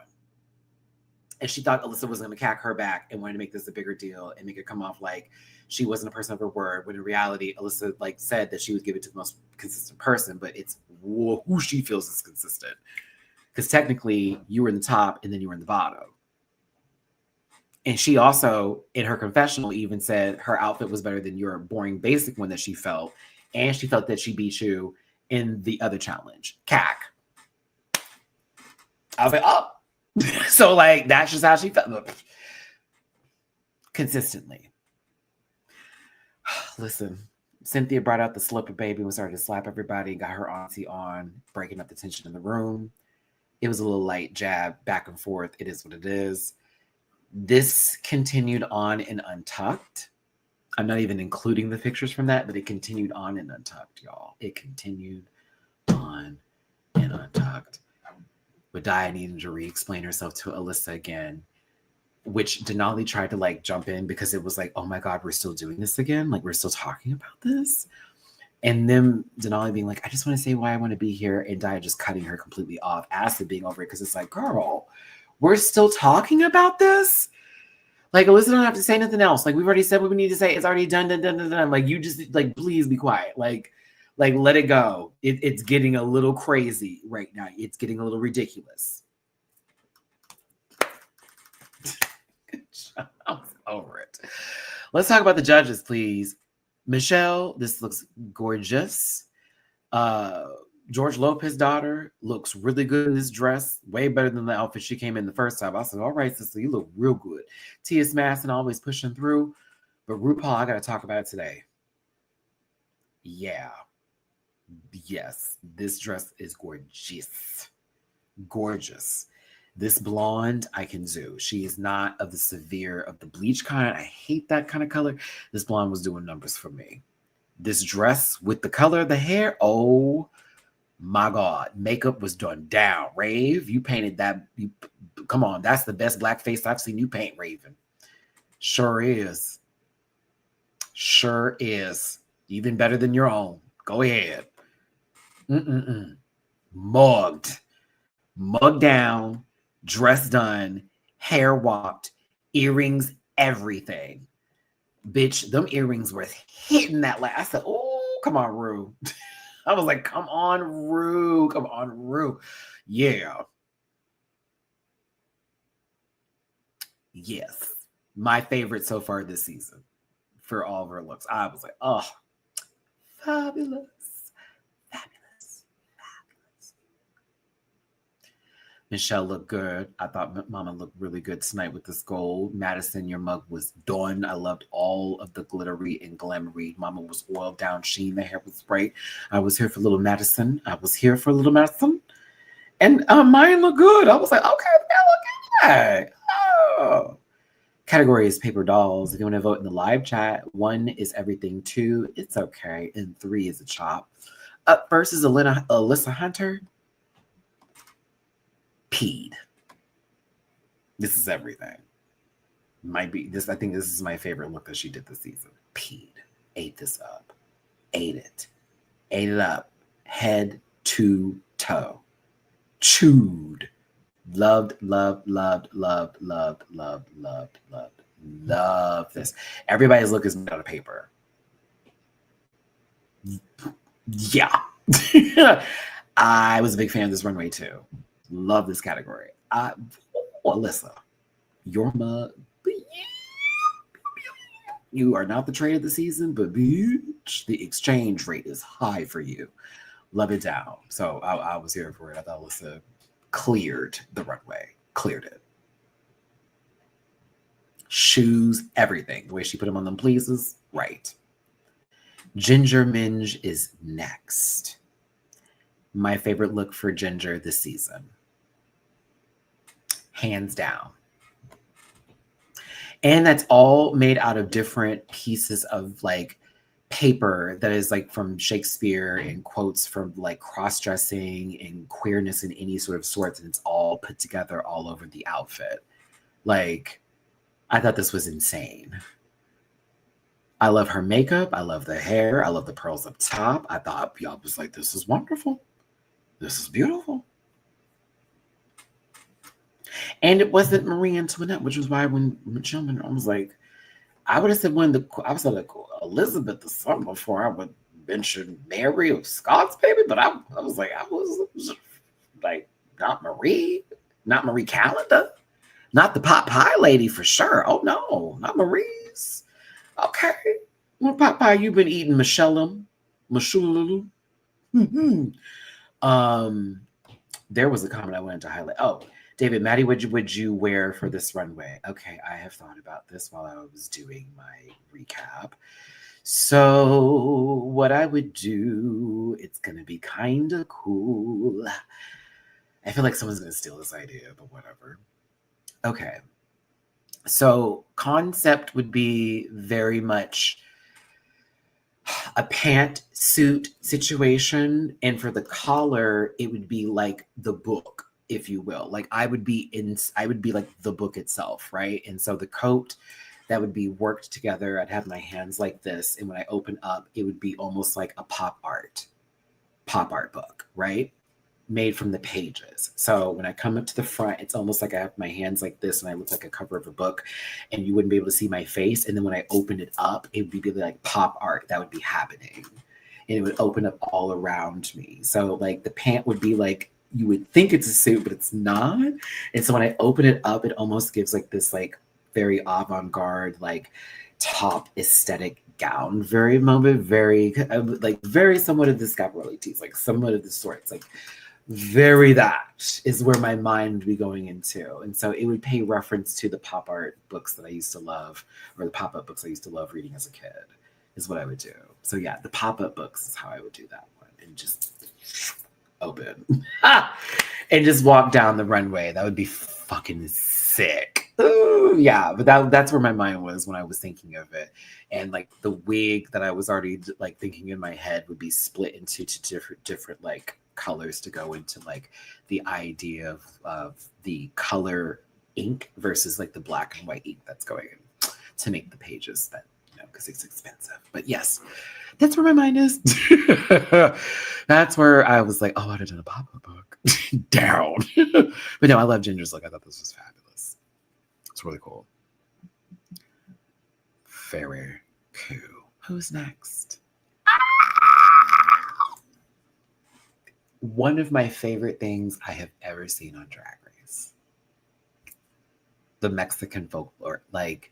And she thought Alyssa was going to cack her back and wanted to make this a bigger deal and make it come off like she wasn't a person of her word. When in reality, Alyssa like said that she would give it to the most consistent person, but it's who she feels is consistent. Because technically, you were in the top and then you were in the bottom. And she also, in her confessional, even said her outfit was better than your boring basic one that she felt. And she felt that she beat you in the other challenge, CAC. I was like, oh. So, like, that's just how she felt. Consistently. Listen, Cynthia brought out the slipper baby and started to slap everybody, got her auntie on, breaking up the tension in the room. It was a little light jab back and forth. It is what it is. This continued on in Untucked. I'm not even including the pictures from that, but it continued on in Untucked, y'all. It continued on in Untucked. With Dia needing to re-explain herself to Alyssa again, which Denali tried to like jump in because it was like, oh my God, we're still doing this again? Like, we're still talking about this? And then Denali being like, I just want to say why I want to be here. And Dia just cutting her completely off, Acid being over it because it's like, girl, we're still talking about this? Like, Alyssa don't have to say nothing else. Like, we've already said what we need to say. It's already done, done, done, done, done. Like, you just, like, please be quiet. Like let it go. It's getting a little crazy right now. It's getting a little ridiculous. Good job. I was over it. Let's talk about the judges, please. Michelle, this looks gorgeous. George Lopez's daughter looks really good in this dress, way better than the outfit she came in the first time. I said, all right, sister, you look real good. Tia Masson always pushing through. But RuPaul, I got to talk about it today. Yeah. Yes, this dress is gorgeous. Gorgeous. This blonde, I can do. She is not of the severe, of the bleach kind. I hate that kind of color. This blonde was doing numbers for me. This dress with the color of the hair, oh my God. Makeup was done down. Rave, you painted that. Come on, that's the best blackface I've seen you paint, Raven. Sure is. Sure is. Even better than your own. Go ahead. Mugged. Mugged down. Dress done, hair whopped, earrings, everything. Bitch, them earrings were hitting that last. I said, oh, come on, Rue. I was like, come on, Rue. Come on, Rue. Yeah. Yes. My favorite so far this season for all of her looks. I was like, oh, fabulous. Michelle looked good. I thought Mama looked really good tonight with this gold. Madison, your mug was done. I loved all of the glittery and glamoury. Mama was oiled down sheen. The hair was bright. I was here for little Madison. And mine looked good. I was like, okay, look good. Oh. Category is paper dolls. If you want to vote in the live chat, 1 is everything, 2, it's okay, and 3 is a chop. Up first is Alyssa Hunter. Peed. This is everything. Might be this. I think this is my favorite look that she did this season. Peed. Ate this up. Ate it. Ate it up. Head to toe. Chewed. Loved, loved, loved, loved, loved, loved, loved, loved, loved this. Everybody's look is made out of paper. Yeah. I was a big fan of this runway too. Love this category. Alyssa, your mug. You are not the trade of the season, but bitch, the exchange rate is high for you. Love it down. So I was here for it. I thought Alyssa cleared the runway. Cleared it. Shoes, everything. The way she put them on them pleases, right. Ginger Minge is next. My favorite look for Ginger this season. Hands down. And that's all made out of different pieces of like paper that is like from Shakespeare and quotes from like cross-dressing and queerness in any sort of sorts. And it's all put together all over the outfit. Like, I thought this was insane. I love her makeup. I love the hair. I love the pearls up top. I thought y'all was like, this is wonderful. This is beautiful. And it wasn't Marie Antoinette, which was why when Michelle I was like, I would have said I was like Elizabeth the summer before I would mention Mary of Scots, baby. But I was like, I was like, not Marie Calendar, not the pot pie lady for sure. Oh no, not Marie's. Okay. What pot pie you been eating, Michelle? Mm-hmm. There was a comment I wanted to highlight. Oh, David, Maddie, would you wear for this runway? Okay, I have thought about this while I was doing my recap. So what I would do, it's gonna be kind of cool. I feel like someone's gonna steal this idea, but whatever. Okay. So concept would be very much a pantsuit situation, and for the collar it would be like the book, if you will. Like I would be like the book itself, right? And so the coat that would be worked together, I'd have my hands like this, and when I open up it would be almost like a pop art book, right? Made from the pages. So when I come up to the front, it's almost like I have my hands like this and I look like a cover of a book, and you wouldn't be able to see my face. And then when I open it up, it would be like pop art that would be happening. And it would open up all around me. So like the pant would be like, you would think it's a suit, but it's not. And so when I open it up, it almost gives like this like very avant-garde, like top aesthetic gown, very moment, very like very somewhat of the Scaparelli tees, like somewhat of the sorts, like very that is where my mind would be going into. And so it would pay reference to the pop art books that I used to love, or the pop-up books I used to love reading as a kid, is what I would do. So yeah, the pop-up books is how I would do that one, and just open and just walk down the runway. That would be fucking sick. Ooh, yeah, but that's where my mind was when I was thinking of it. And like the wig that I was already like thinking in my head would be split into different like colors to go into like the idea of the color ink versus like the black and white ink that's going in to make the pages, that, you know, because it's expensive. But yes, that's where my mind is. That's where I was like, oh, I'd have done a pop-up book. Down. But no, I love Ginger's look. I thought this was fabulous. It's really cool. Very cool. Who's next? One of my favorite things I have ever seen on Drag Race. The Mexican folklore. Like,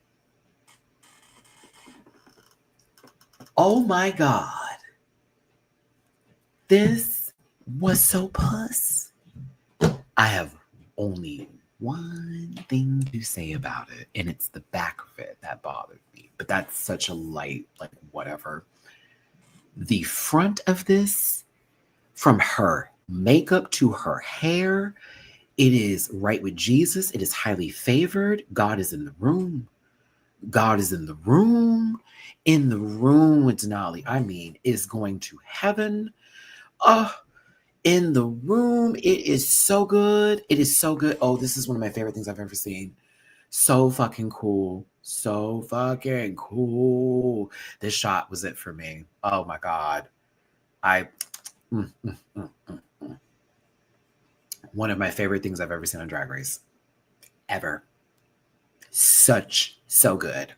oh my God. This was so puss. I have only one thing to say about it, and it's the back of it that bothered me. But that's such a light, like, whatever. The front of this, from her makeup to her hair, it is right with Jesus. It is highly favored. God is in the room. God is in the room. In the room with Denali. I mean, is going to heaven. In the room. It is so good. It is so good. Oh, this is one of my favorite things I've ever seen. So fucking cool. So fucking cool. This shot was it for me. Oh my God. One of my favorite things I've ever seen on Drag Race. Ever. So good.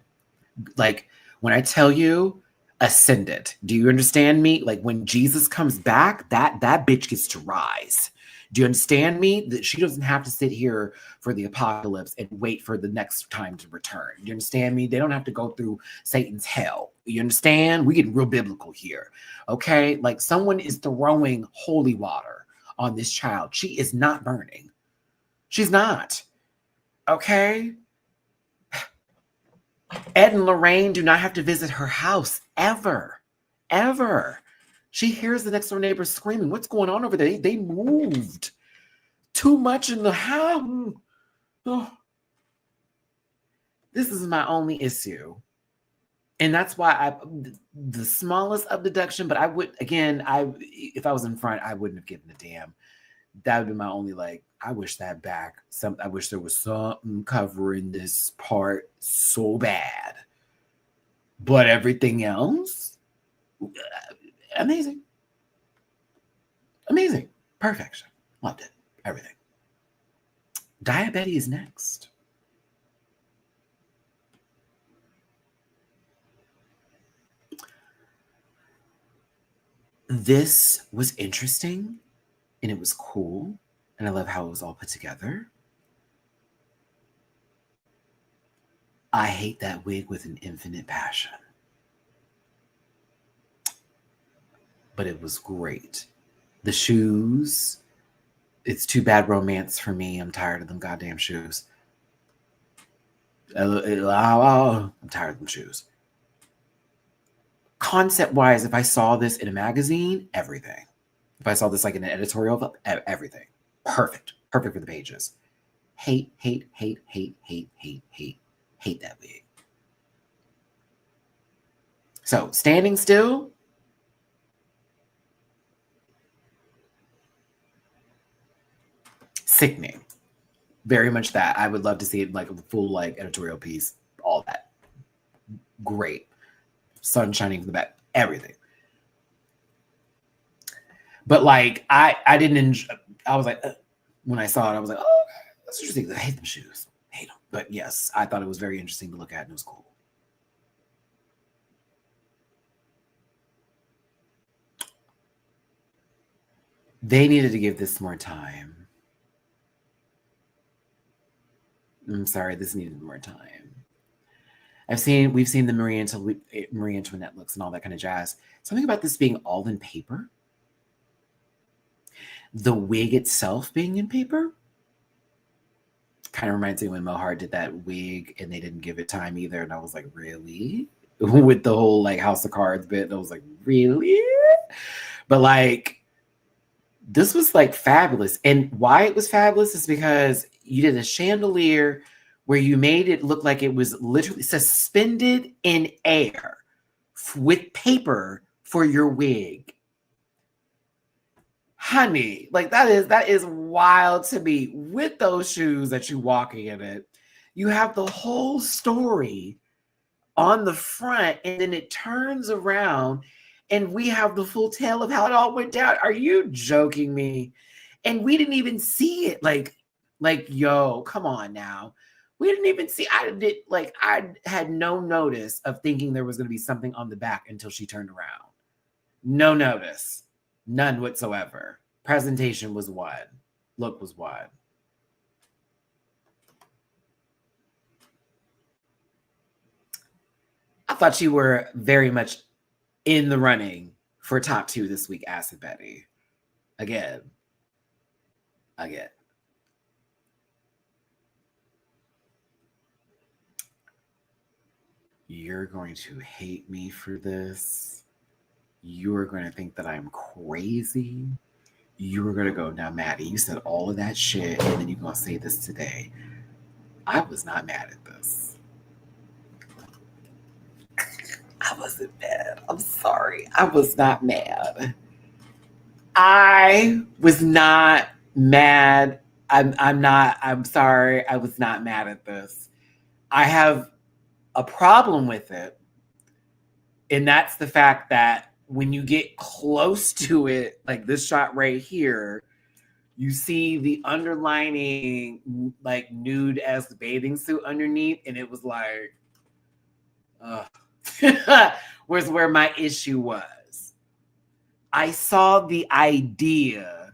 Like, when I tell you, ascendant. Do you understand me? Like, when Jesus comes back, that bitch gets to rise. Do you understand me? That she doesn't have to sit here for the apocalypse and wait for the next time to return. Do you understand me? They don't have to go through Satan's hell. You understand? We get real biblical here. Okay? Like, someone is throwing holy water on this child. She is not burning. She's not. Okay? Ed and Lorraine do not have to visit her house ever. Ever. She hears the next door neighbor screaming. What's going on over there? They moved. Too much in the house. Oh. This is my only issue. And that's why the smallest of deduction, but I would, again, if I was in front, I wouldn't have given a damn. That would be my only, like, I wish that back. I wish there was something covering this part so bad. But everything else, amazing. Amazing. Perfection. Loved it. Everything. Diabetes is next. This was interesting, and it was cool, and I love how it was all put together. I hate that wig with an infinite passion. But it was great. The shoes, it's too bad romance for me. I'm tired of them goddamn shoes. I'm tired of them shoes. Concept-wise, if I saw this in a magazine, everything. If I saw this like in an editorial, everything. Perfect. Perfect for the pages. Hate. Hate that wig. So standing still. Sickening. Very much that. I would love to see it like a full like editorial piece. All that. Great. Sun shining from the back. Everything. But like I didn't enjoy, I was like when I saw it, I was like, oh, that's interesting. I hate them shoes. I hate them. But yes, I thought it was very interesting to look at and it was cool. They needed to give this more time. I'm sorry, this needed more time. We've seen the Marie Antoinette looks and all that kind of jazz. Something about this being all in paper. The wig itself being in paper. Kind of reminds me when Mohart did that wig and they didn't give it time either. And I was like, really? With the whole like House of Cards bit. And I was like, really? But like, this was like fabulous. And why it was fabulous is because you did a chandelier where you made it look like it was literally suspended in air with paper for your wig. Honey, like that is wild to me. With those shoes that you walking in it, you have the whole story on the front and then it turns around and we have the full tale of how it all went down. Are you joking me? And we didn't even see it. Like, yo, come on now. We didn't even see. I had no notice of thinking there was going to be something on the back until she turned around. No notice. None whatsoever. Presentation was one. Look was one. I thought you were very much in the running for top 2 this week, Acid Betty. Again. You're going to hate me for this. You're going to think that I'm crazy. You're going to go, now, Maddie, you said all of that shit, and then you're going to say this today. I was not mad at this. I wasn't mad. I'm sorry. I was not mad. I was not mad. I'm sorry. I was not mad at this. I have a problem with it. And that's the fact that when you get close to it, like this shot right here, you see the underlining like nude as the bathing suit underneath. And it was like, where's where my issue was. I saw the idea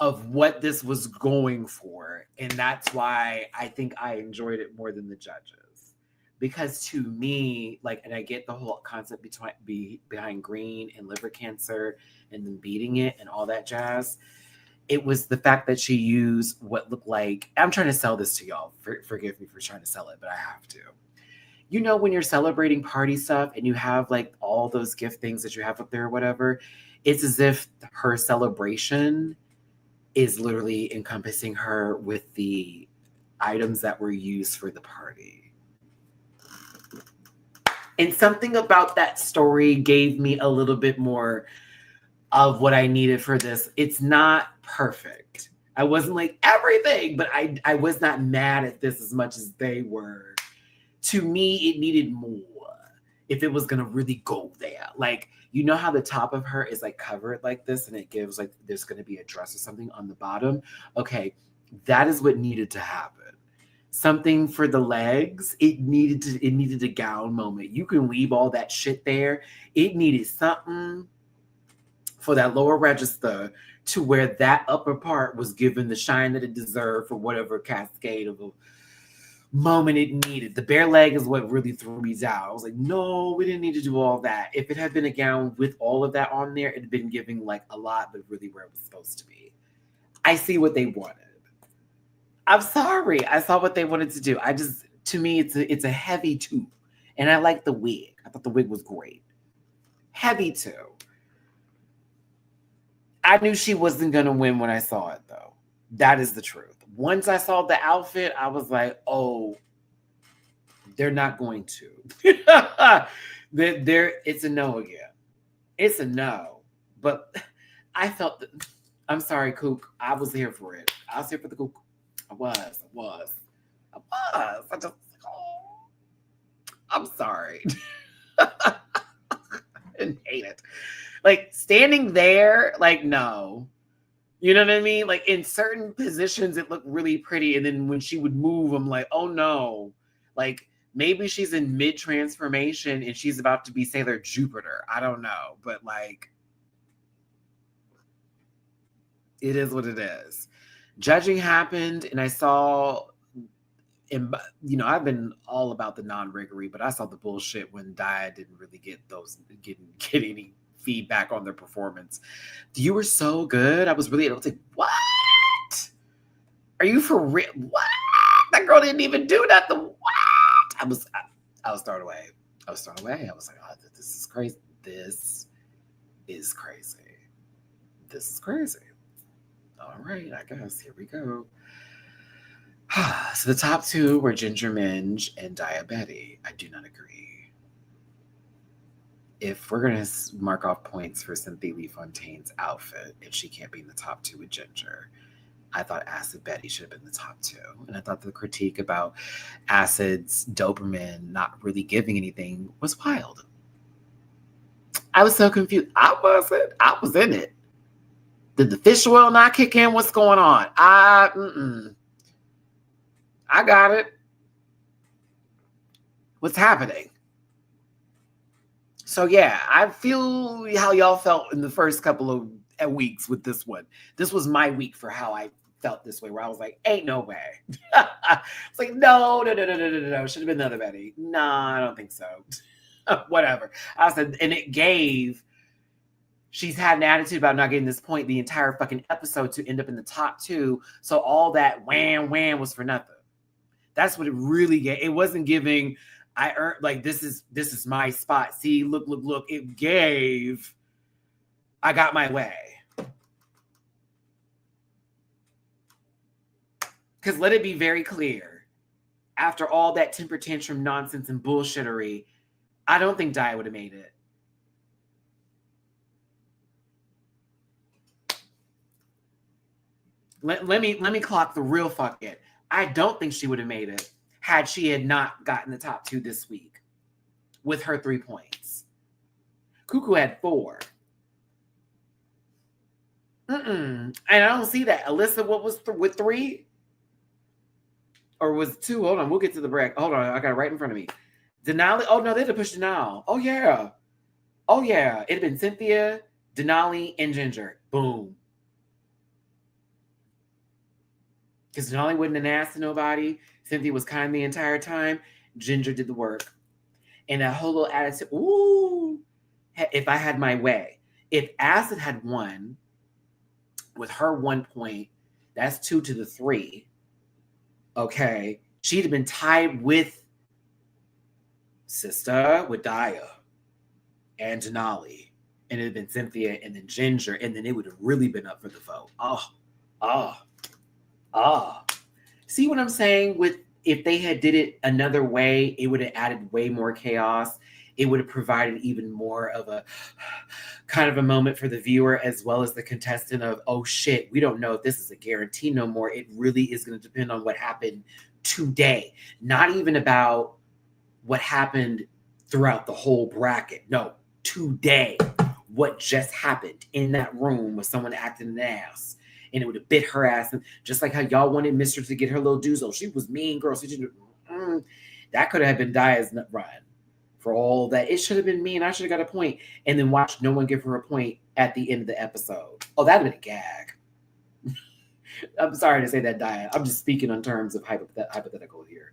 of what this was going for. And that's why I think I enjoyed it more than the judges. Because to me, like, and I get the whole concept behind green and liver cancer and then beating it and all that jazz. It was the fact that she used what looked like, I'm trying to sell this to y'all. Forgive me for trying to sell it, but I have to. You know, when you're celebrating party stuff and you have like all those gift things that you have up there or whatever, it's as if her celebration is literally encompassing her with the items that were used for the party. And something about that story gave me a little bit more of what I needed for this. It's not perfect. I wasn't like everything, but I was not mad at this as much as they were. To me, it needed more if it was going to really go there. Like, you know how the top of her is like covered like this and it gives like there's going to be a dress or something on the bottom. Okay, that is what needed to happen. Something for the legs. It needed a gown moment. You can leave all that shit there. It needed something for that lower register to where that upper part was given the shine that it deserved for whatever cascade of a moment it needed. The bare leg is what really threw me down. I was like, no, we didn't need to do all that. If it had been a gown with all of that on there, it had been giving like a lot, but really where it was supposed to be. I see what they wanted. I'm sorry. I saw what they wanted to do. To me, it's a heavy 2. And I like the wig. I thought the wig was great. Heavy 2. I knew she wasn't going to win when I saw it, though. That is the truth. Once I saw the outfit, I was like, oh, They're not going to. It's a no again. It's a no. But I felt that, I'm sorry, Kook. I was here for it. I was here for the Kook. I was. I just, oh, I'm sorry. I didn't hate it. Like standing there, like, no. You know what I mean? Like in certain positions, it looked really pretty. And then when she would move, I'm like, oh no. Like maybe she's in mid-transformation and she's about to be Sailor Jupiter. I don't know. But like, it is what it is. Judging happened and I saw, I've been all about the non-riggery, but I saw the bullshit when Dia didn't really get any feedback on their performance. You were so good. I was like, what? Are you for real? What? That girl didn't even do nothing. What? I was thrown away. I was like, oh, this is crazy. This is crazy. This is crazy. All right, I guess. Here we go. So the top two were Ginger Minge and Dia Betty. I do not agree. If we're going to mark off points for Cynthia Lee Fontaine's outfit, if she can't be in the top two with Ginger, I thought Acid Betty should have been the top two. And I thought the critique about Acid's Doberman not really giving anything was wild. I was so confused. I wasn't. I was in it. Did the fish oil not kick in? What's going on? I got it. What's happening? So yeah, I feel how y'all felt in the first couple of weeks with this one. This was my week for how I felt this way, where I was like, ain't no way. It's like, no. Should have been the other Betty. No, I don't think so. Whatever. I said, and it gave, she's had an attitude about not getting this point the entire fucking episode to end up in the top two. So all that wham was for nothing. That's what it really gave. It wasn't giving, I earned, like, this is my spot. See, look. It gave, I got my way. Because let it be very clear, after all that temper tantrum nonsense and bullshittery, I don't think Dia would have made it. Let me clock the real fuck it. I don't think she would have made it had she had not gotten the top two this week with her 3 points. Cuckoo had 4. And I don't see that. Alyssa, what was with 3? Or was 2? Hold on, we'll get to the break. Hold on, I got it right in front of me. Denali, oh no, they'd have pushed Denali. Oh yeah. It'd have been Cynthia, Denali, and Ginger. Boom. Because Denali wouldn't have asked to nobody. Cynthia was kind the entire time. Ginger did the work. And that whole little attitude, ooh, if I had my way. If Acid had won with her 1 point, that's 2 to the 3. Okay. She'd have been tied with Sister, with Dia, and Denali. And it'd have been Cynthia and then Ginger. And then it would have really been up for the vote. See what I'm saying? With if they had did it another way, it would have added way more chaos. It would have provided even more of a kind of a moment for the viewer as well as the contestant of, oh shit, we don't know if this is a guarantee no more. It really is going to depend on what happened today. Not even about what happened throughout the whole bracket. No, today. What just happened in that room with someone acting an ass. And it would have bit her ass. And just like how y'all wanted Mister to get her little doozle. She was mean, girl. That could have been Dia's run. For all that. It should have been me, and I should have got a point. And then watch no one give her a point at the end of the episode. Oh, that would have been a gag. I'm sorry to say that, Dia. I'm just speaking on terms of hypothetical here.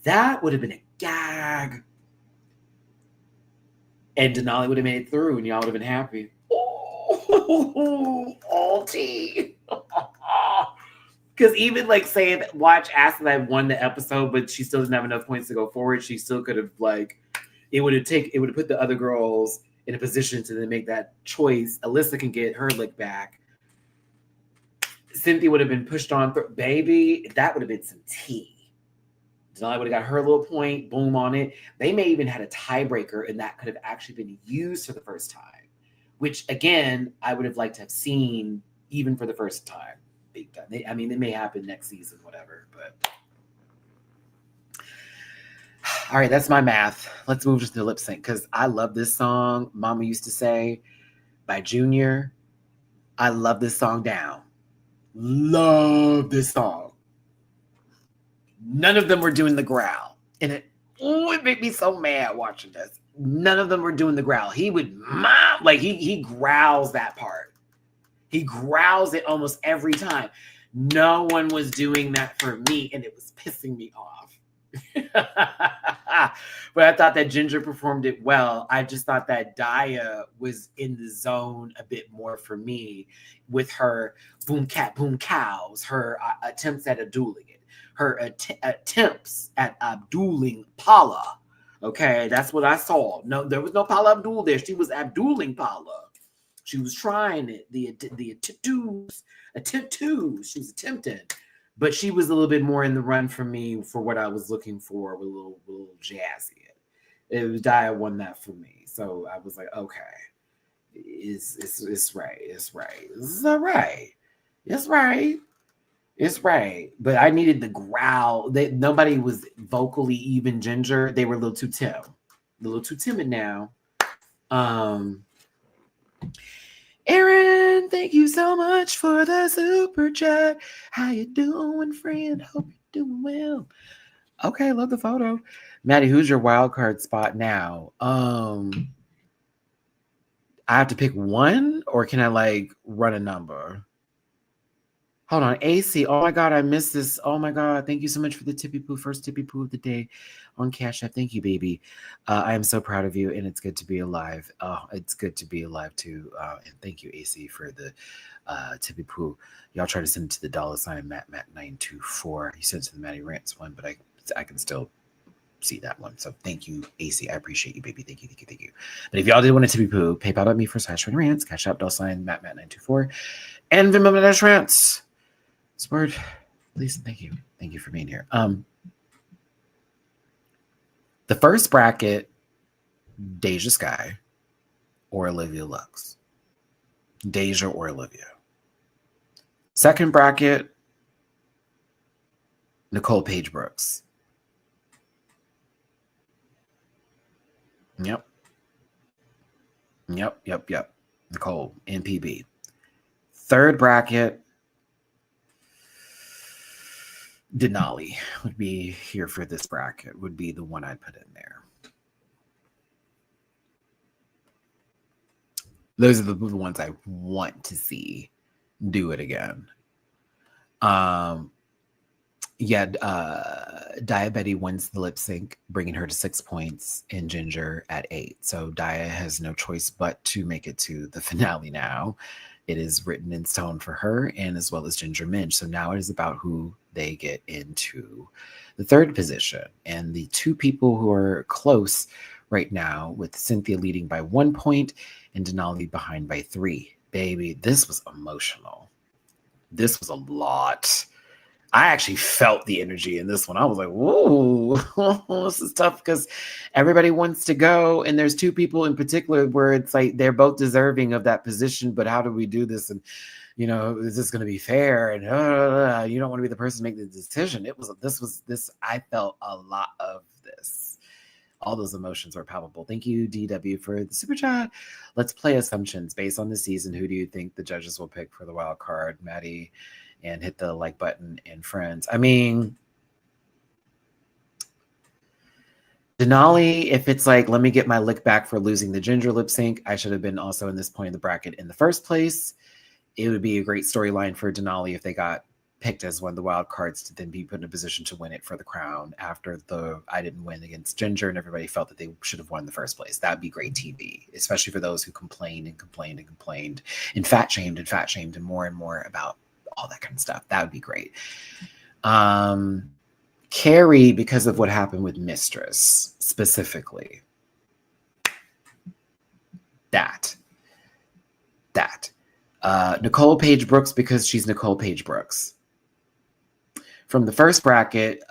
That would have been a gag. And Denali would have made it through, and y'all would have been happy. Oh, all tea. Because even like saying, watch Acid I won the episode, but she still doesn't have enough points to go forward. She still could have it would have put the other girls in a position to then make that choice. Alyssa can get her lick back. Cynthia would have been pushed on. Baby, that would have been some tea. Denali would have got her little point, boom on it. They may even had a tiebreaker, and that could have actually been used for the first time, which again, I would have liked to have seen even for the first time. Big time. I mean, it may happen next season, whatever, but. All right, that's my math. Let's move to the lip sync because I love this song. Mama Used to Say by Junior. I love this song down. Love this song. None of them were doing the growl. And it would make me so mad watching this. None of them were doing the growl. He would like he growls that part. He growls it almost every time. No one was doing that for me, and it was pissing me off. But I thought that Ginger performed it well. I just thought that Daya was in the zone a bit more for me with her boom cat, boom cows, her attempts at abduling it, her attempts at abduling Paula. Okay, that's what I saw. No, there was no Paula Abdul there. She was abduling Paula. She was trying it. The attempt twos. She was attempting. But she was a little bit more in the run for me for what I was looking for, with a little jazzy. It was Daya won that for me, so I was like, okay, it's right, it's right, it's all right, it's right, it's right. But I needed the growl. Nobody was vocally even Ginger. They were a little too timid now. Aaron, thank you so much for the super chat. How you doing, friend? Hope you're doing well. Okay, love the photo. Matty, who's your wild card spot now? I have to pick one, or can I like run a number? Hold on, AC. Oh my God, I missed this. Oh my God, thank you so much for the tippy poo. First tippy poo of the day on Cash App. Thank you, baby. I am so proud of you, and it's good to be alive. Oh, it's good to be alive too. And thank you, AC, for the tippy poo. Y'all try to send it to the $ Matt924. You sent it to the Matty-Rants one, but I can still see that one. So thank you, AC. I appreciate you, baby. Thank you. But if y'all did want a tippy poo, PayPal.me for /Rants, Cash App $Matt924, and Venmo /Rants. Word, please. Thank you for being here. The first bracket, Deja Skye or Olivia Lux. Deja or Olivia. Second bracket, Nicole Paige Brooks. Yep. Nicole, NPB. Third bracket, Denali would be here for this bracket, would be the one I'd put in there. Those are the ones I want to see do it again. Daya wins the lip sync, bringing her to 6 points, and Ginger at 8. So Daya has no choice but to make it to the finale now. It is written in stone for her, and as well as Ginger Minj. So now it is about who they get into the third position. And the two people who are close right now, with Cynthia leading by 1 point and Denali behind by 3. Baby, this was emotional. This was a lot. I actually felt the energy in this one. I was like, whoa, this is tough because everybody wants to go. And there's two people in particular where it's like they're both deserving of that position. But how do we do this? And, you know, is this going to be fair? And you don't want to be the person to make the decision. I felt a lot of this. All those emotions were palpable. Thank you, DW, for the super chat. Let's play assumptions based on the season. Who do you think the judges will pick for the wild card? Maddie, and hit the like button, and friends. I mean, Denali, if it's like, let me get my lick back for losing the Ginger lip sync, I should have been also in this point in the bracket in the first place. It would be a great storyline for Denali if they got picked as one of the wild cards to then be put in a position to win it for the crown after I didn't win against Ginger and everybody felt that they should have won in the first place. That'd be great TV, especially for those who complained and fat shamed and more about all that kind of stuff. That would be great. Carrie, because of what happened with Mistress specifically. That. Nicole Paige Brooks, because she's Nicole Paige Brooks. from the first bracket,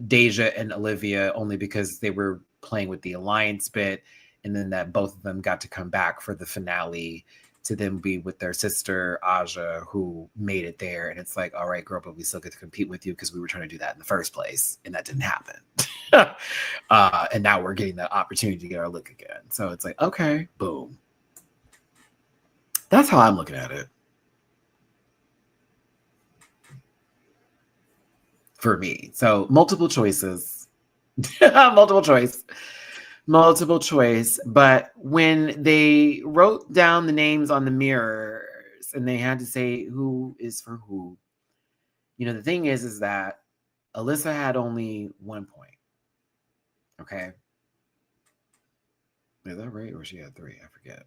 Deja and Olivia, only because they were playing with the alliance bit, and then that both of them got to come back for the finale to then be with their sister Aja, who made it there. And it's like, all right, girl, but we still get to compete with you because we were trying to do that in the first place, and that didn't happen. And now we're getting the opportunity to get our look again. So it's like, okay, boom. That's how I'm looking at it. For me. So multiple choices. multiple choice. But when they wrote down the names on the mirrors and they had to say who is for who, you know, the thing is that Alyssa had only 1 point. Okay. Is that right? Or she had 3? I forget.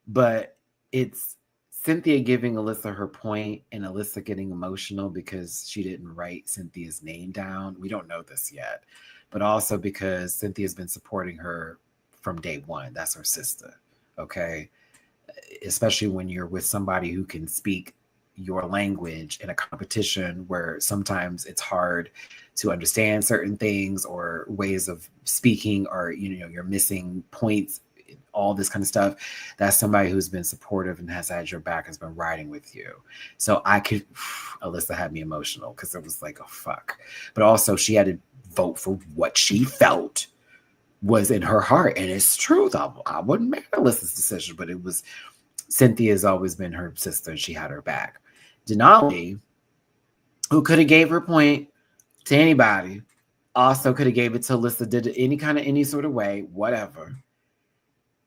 But it's Cynthia giving Alyssa her point and Alyssa getting emotional because she didn't write Cynthia's name down. We don't know this yet, but also because Cynthia's been supporting her from day one. That's her sister, okay? Especially when you're with somebody who can speak your language in a competition where sometimes it's hard to understand certain things or ways of speaking, or, you know, you're missing points, all this kind of stuff. That's somebody who's been supportive and has had your back, has been riding with you. So Alyssa had me emotional because it was like, oh, fuck. But also she had to vote for what she felt was in her heart. And it's truth. I wouldn't make Alyssa's decision, but it was, Cynthia's always been her sister and she had her back. Denali, who could have gave her point to anybody, also could have gave it to Alyssa, did it any sort of way, whatever.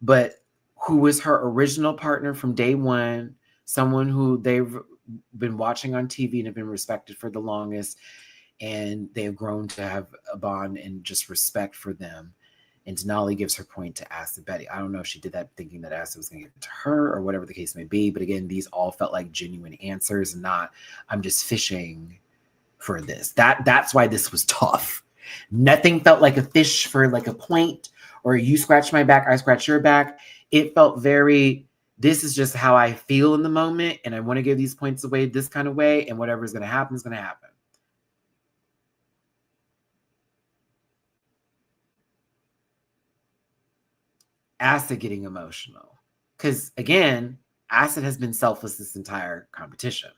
But who was her original partner from day one, someone who they've been watching on TV and have been respected for the longest, and they've grown to have a bond and just respect for them. And Denali gives her point to Acid Betty. I don't know if she did that thinking that Acid was going to give it to her or whatever the case may be. But again, these all felt like genuine answers, and not, I'm just fishing for this. That's why this was tough. Nothing felt like a fish for like a point, or you scratch my back, I scratch your back. It felt very, this is just how I feel in the moment, and I want to give these points away this kind of way, and whatever's going to happen is going to happen. Acid getting emotional. Because again, Acid has been selfless this entire competition.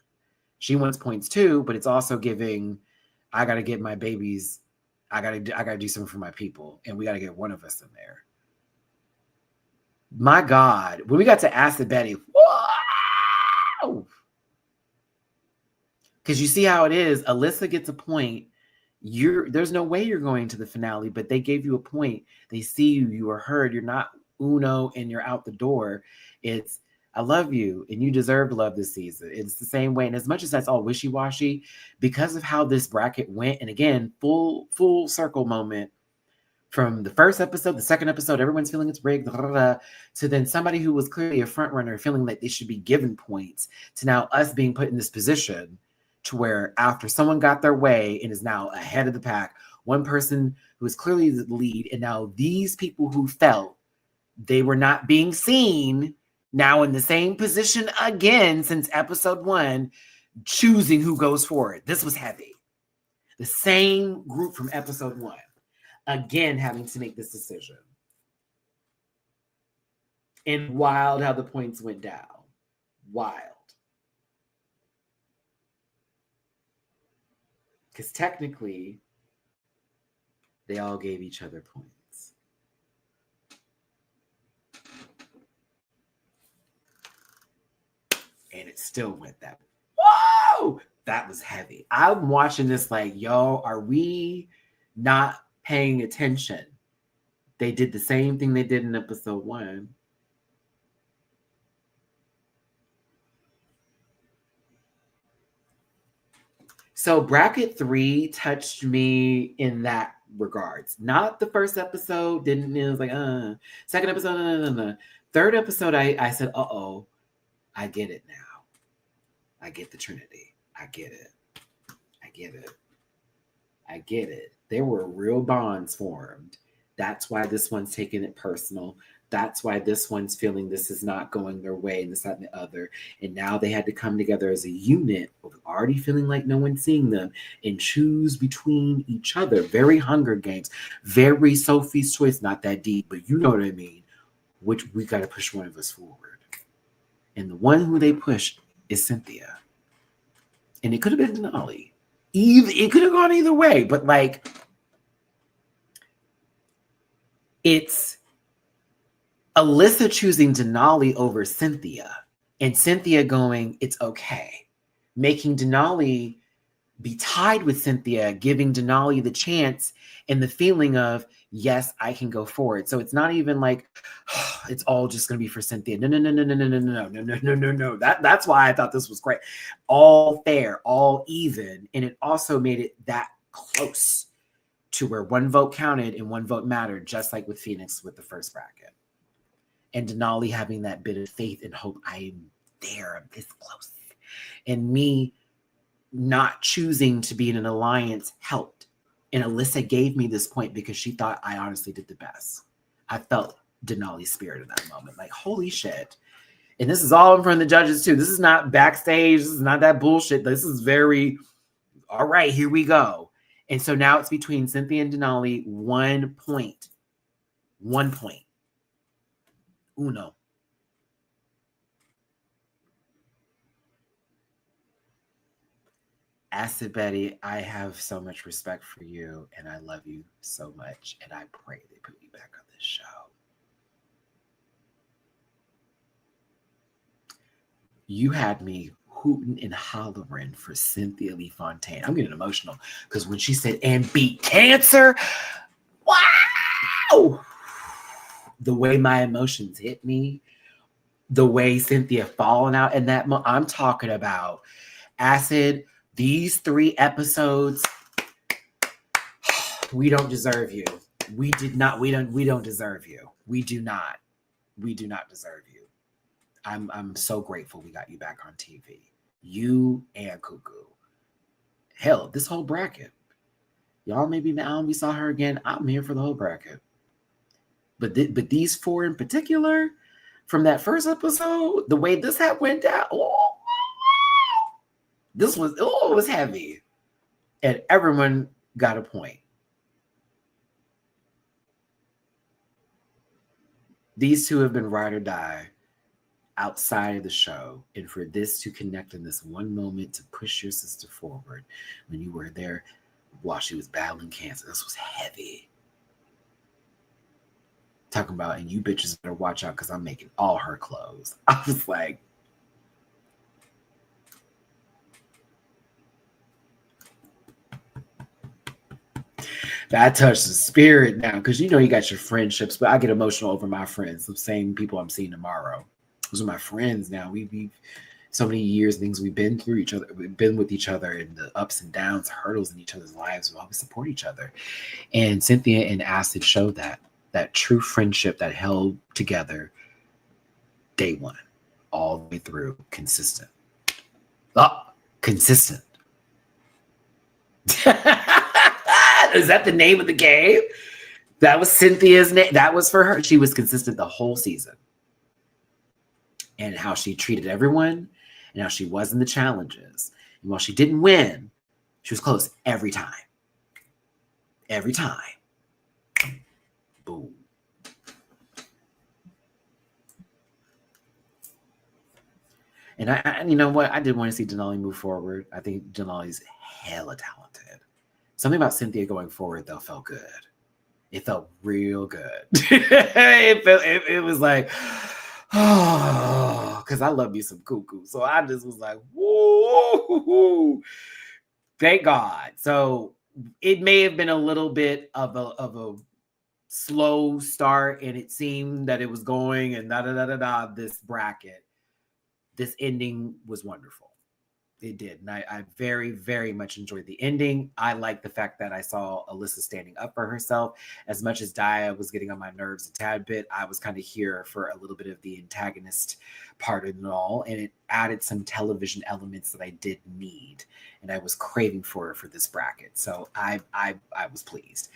She wants points too, but it's also giving, I got to get my babies, I got to do something for my people, and we got to get one of us in there. My God, when we got to Acid Betty, whoa! Because you see how it is. Alyssa gets a point. There's no way you're going to the finale, but they gave you a point. They see you, you are heard. You're not uno and you're out the door. It's, I love you and you deserve to love this season. It's the same way. And as much as that's all wishy-washy, because of how this bracket went, and again, full circle moment from the first episode, the second episode, everyone's feeling it's rigged, to then somebody who was clearly a front runner feeling like they should be given points, to now us being put in this position to where after someone got their way and is now ahead of the pack, one person who is clearly the lead, and now these people who felt they were not being seen, now in the same position again since episode 1, choosing who goes forward. This was heavy. The same group from episode 1, again having to make this decision. And wild how the points went down. Wild. Because technically, they all gave each other points. And it still went that way. Whoa! That was heavy. I'm watching this like, yo, are we not paying attention? They did the same thing they did in episode 1. So bracket 3 touched me in that regards. Not the first episode, it was like, second episode, no. Third episode, I said, uh-oh, I get it now. I get the Trinity. I get it. There were real bonds formed. That's why this one's taking it personal. That's why this one's feeling this is not going their way and this, that, and the other. And now they had to come together as a unit, already feeling like no one's seeing them, and choose between each other. Very Hunger Games, very Sophie's Choice, not that deep, but you know what I mean. Which we got to push one of us forward. And the one who they pushed is Cynthia. And it could have been Denali. It could have gone either way, but like, it's Alyssa choosing Denali over Cynthia, and Cynthia going, it's okay, making Denali be tied with Cynthia, giving Denali the chance and the feeling of, yes, I can go forward. So it's not even like, oh, it's all just going to be for Cynthia. No. That's why I thought this was great. All fair, all even. And it also made it that close to where one vote counted and one vote mattered, just like with Phoenix with the first bracket. And Denali having that bit of faith and hope, I'm there, I'm this close. And me not choosing to be in an alliance helped. And Alyssa gave me this point because she thought I honestly did the best. I felt Denali's spirit in that moment. Like, holy shit. And this is all in front of the judges too. This is not backstage. This is not that bullshit. This is very, all right, here we go. And so now it's between Cynthia and Denali, 1 point. 1 point. Uno. Acid Betty, I have so much respect for you, and I love you so much, and I pray they put you back on this show. You had me hooting and hollering for Cynthia Lee Fontaine. I'm getting emotional because when she said, and beat cancer, wow! The way my emotions hit me, the way Cynthia falling out in that I'm talking about Acid, these 3 episodes, we don't deserve you. We don't deserve you. We do not deserve you. I'm so grateful we got you back on TV. You and Cuckoo. Hell, this whole bracket. Y'all may be mad we saw her again. I'm here for the whole bracket. But these 4 in particular, from that first episode, the way this went down, this was, it was heavy. And everyone got a point. These 2 have been ride or die outside of the show. And for this to connect in this one moment to push your sister forward when you were there while she was battling cancer, this was heavy. Talking about, and you bitches better watch out because I'm making all her clothes. I was like, that touched the spirit now, because you know you got your friendships, but I get emotional over my friends, the same people I'm seeing tomorrow. Those are my friends now. We've so many years, things we've been through each other, we've been with each other, and the ups and downs, hurdles in each other's lives. We always support each other. And Cynthia and Acid showed that true friendship that held together day one, all the way through, consistent. Consistent. Is that the name of the game? That was Cynthia's name. That was for her. She was consistent the whole season. And how she treated everyone, and how she was in the challenges. And while she didn't win, she was close every time. Every time. Boom. And I you know what? I did want to see Denali move forward. I think Denali's hella talented. Something about Cynthia going forward, though, felt good. It felt real good. It was like, oh, because I love me some Cuckoo. So I just was like, whoa, thank God. So it may have been a little bit of a slow start, and it seemed that it was going and this bracket. This ending was wonderful. It did. And I very, very much enjoyed the ending. I like the fact that I saw Alyssa standing up for herself. As much as Dia was getting on my nerves a tad bit, I was kind of here for a little bit of the antagonist part of it all. And it added some television elements that I did need. And I was craving for this bracket. So I was pleased.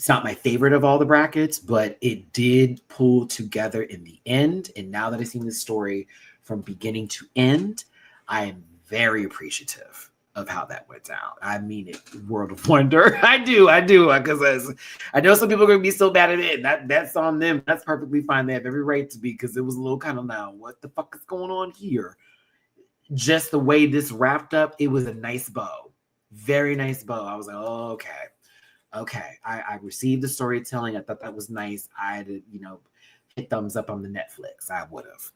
It's not my favorite of all the brackets, but it did pull together in the end. And now that I've seen this story from beginning to end, I am very appreciative of how that went down. I mean it, world of wonder. I do, because I know some people are going to be so bad at it. That's on them. That's perfectly fine. They have every right to be, because it was a little kind of, now, what the fuck is going on here? Just the way this wrapped up, it was a nice bow. Very nice bow. I was like, oh, okay. I received the storytelling. I thought that was nice. I had to, hit thumbs up on the Netflix. I would have.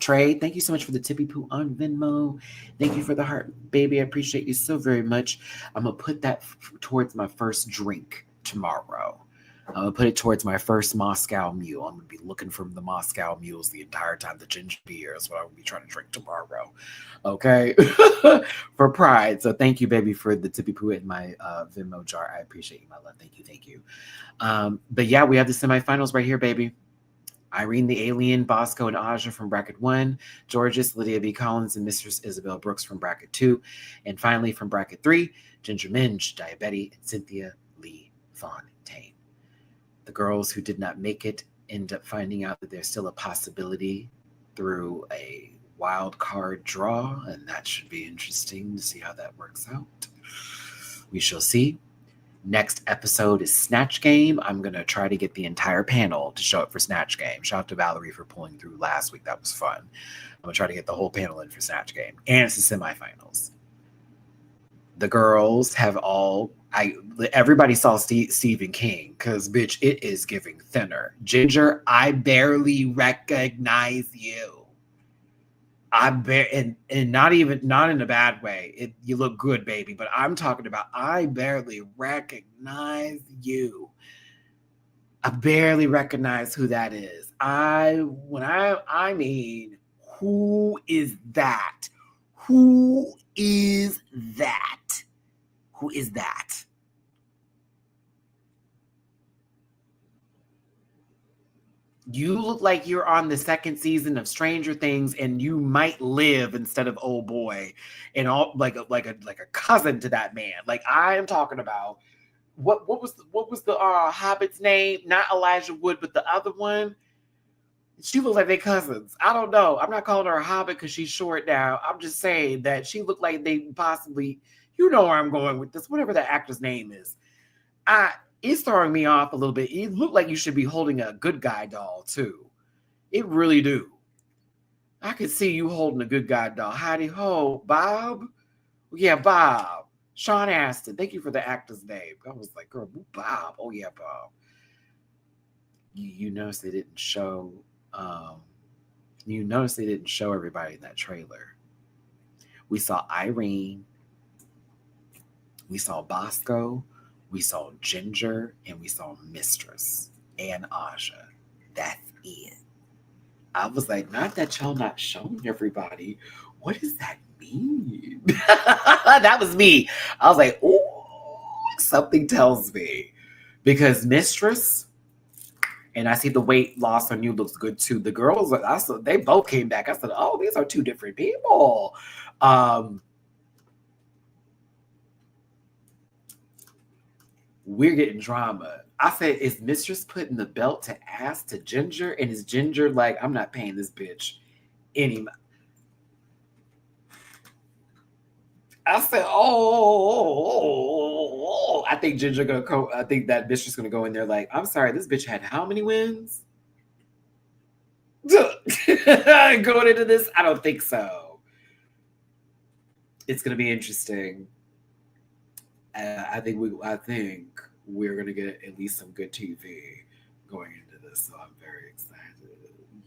Trey, thank you so much for the tippy poo on Venmo. Thank you for the heart, baby. I appreciate you so very much. I'm going to put that towards my first drink tomorrow. I'm going to put it towards my first Moscow Mule. I'm going to be looking for the Moscow Mules the entire time. The ginger beer is what I'm going to be trying to drink tomorrow. Okay? For pride. So thank you, baby, for the tippy poo in my Venmo jar. I appreciate you, my love. Thank you. But yeah, we have the semifinals right here, baby. Irene the Alien, Bosco and Aja from bracket 1, Georges, Lydia B. Collins, and Mistress Isabel Brooks from bracket 2, and finally from bracket 3, Ginger Minge, Diabetti, and Cynthia Lee Fontaine. The girls who did not make it end up finding out that there's still a possibility through a wild card draw, and that should be interesting to see how that works out. We shall see. Next episode is Snatch Game. I'm going to try to get the entire panel to show up for Snatch Game. Shout out to Valerie for pulling through last week. That was fun. I'm going to try to get the whole panel in for Snatch Game. And it's the semifinals. The girls have everybody saw Stephen King, because, bitch, it is giving thinner. Ginger, I barely recognize you. And not in a bad way. You look good, baby, but I'm talking about I barely recognize you. I barely recognize who that is. I mean, who is that? Who is that? Who is that? You look like you're on the second season of Stranger Things, and you might live instead of old boy, and all like a cousin to that man. Like, I am talking about what was the Hobbit's name? Not Elijah Wood, but the other one. She looks like they cousins. I don't know. I'm not calling her a Hobbit because she's short now. I'm just saying that she looked like they possibly, where I'm going with this. Whatever the actor's name is, it's throwing me off a little bit. You look like you should be holding a good guy doll, too. It really do. I could see you holding a good guy doll. Howdy ho, Bob? Yeah, Bob. Sean Astin. Thank you for the actor's name. I was like, girl, Bob. Oh, yeah, Bob. You notice they didn't show... everybody in that trailer. We saw Irene. We saw Bosco. We saw Ginger, and we saw Mistress and Aja. That's it. I was like, not that y'all not showing everybody. What does that mean? That was me. I was like, oh, something tells me. Because Mistress, and I see the weight loss on you looks good too. The girls, they both came back. I said, oh, these are two different people. We're getting drama. I said, is Mistress putting the belt to ass to Ginger? And is Ginger like, I'm not paying this bitch any. I said, oh, I think Ginger gonna go. I think that Mistress gonna go in there like, I'm sorry, this bitch had how many wins? Going into this, I don't think so. It's gonna be interesting. I think we're gonna get at least some good TV going into this, so I'm very excited.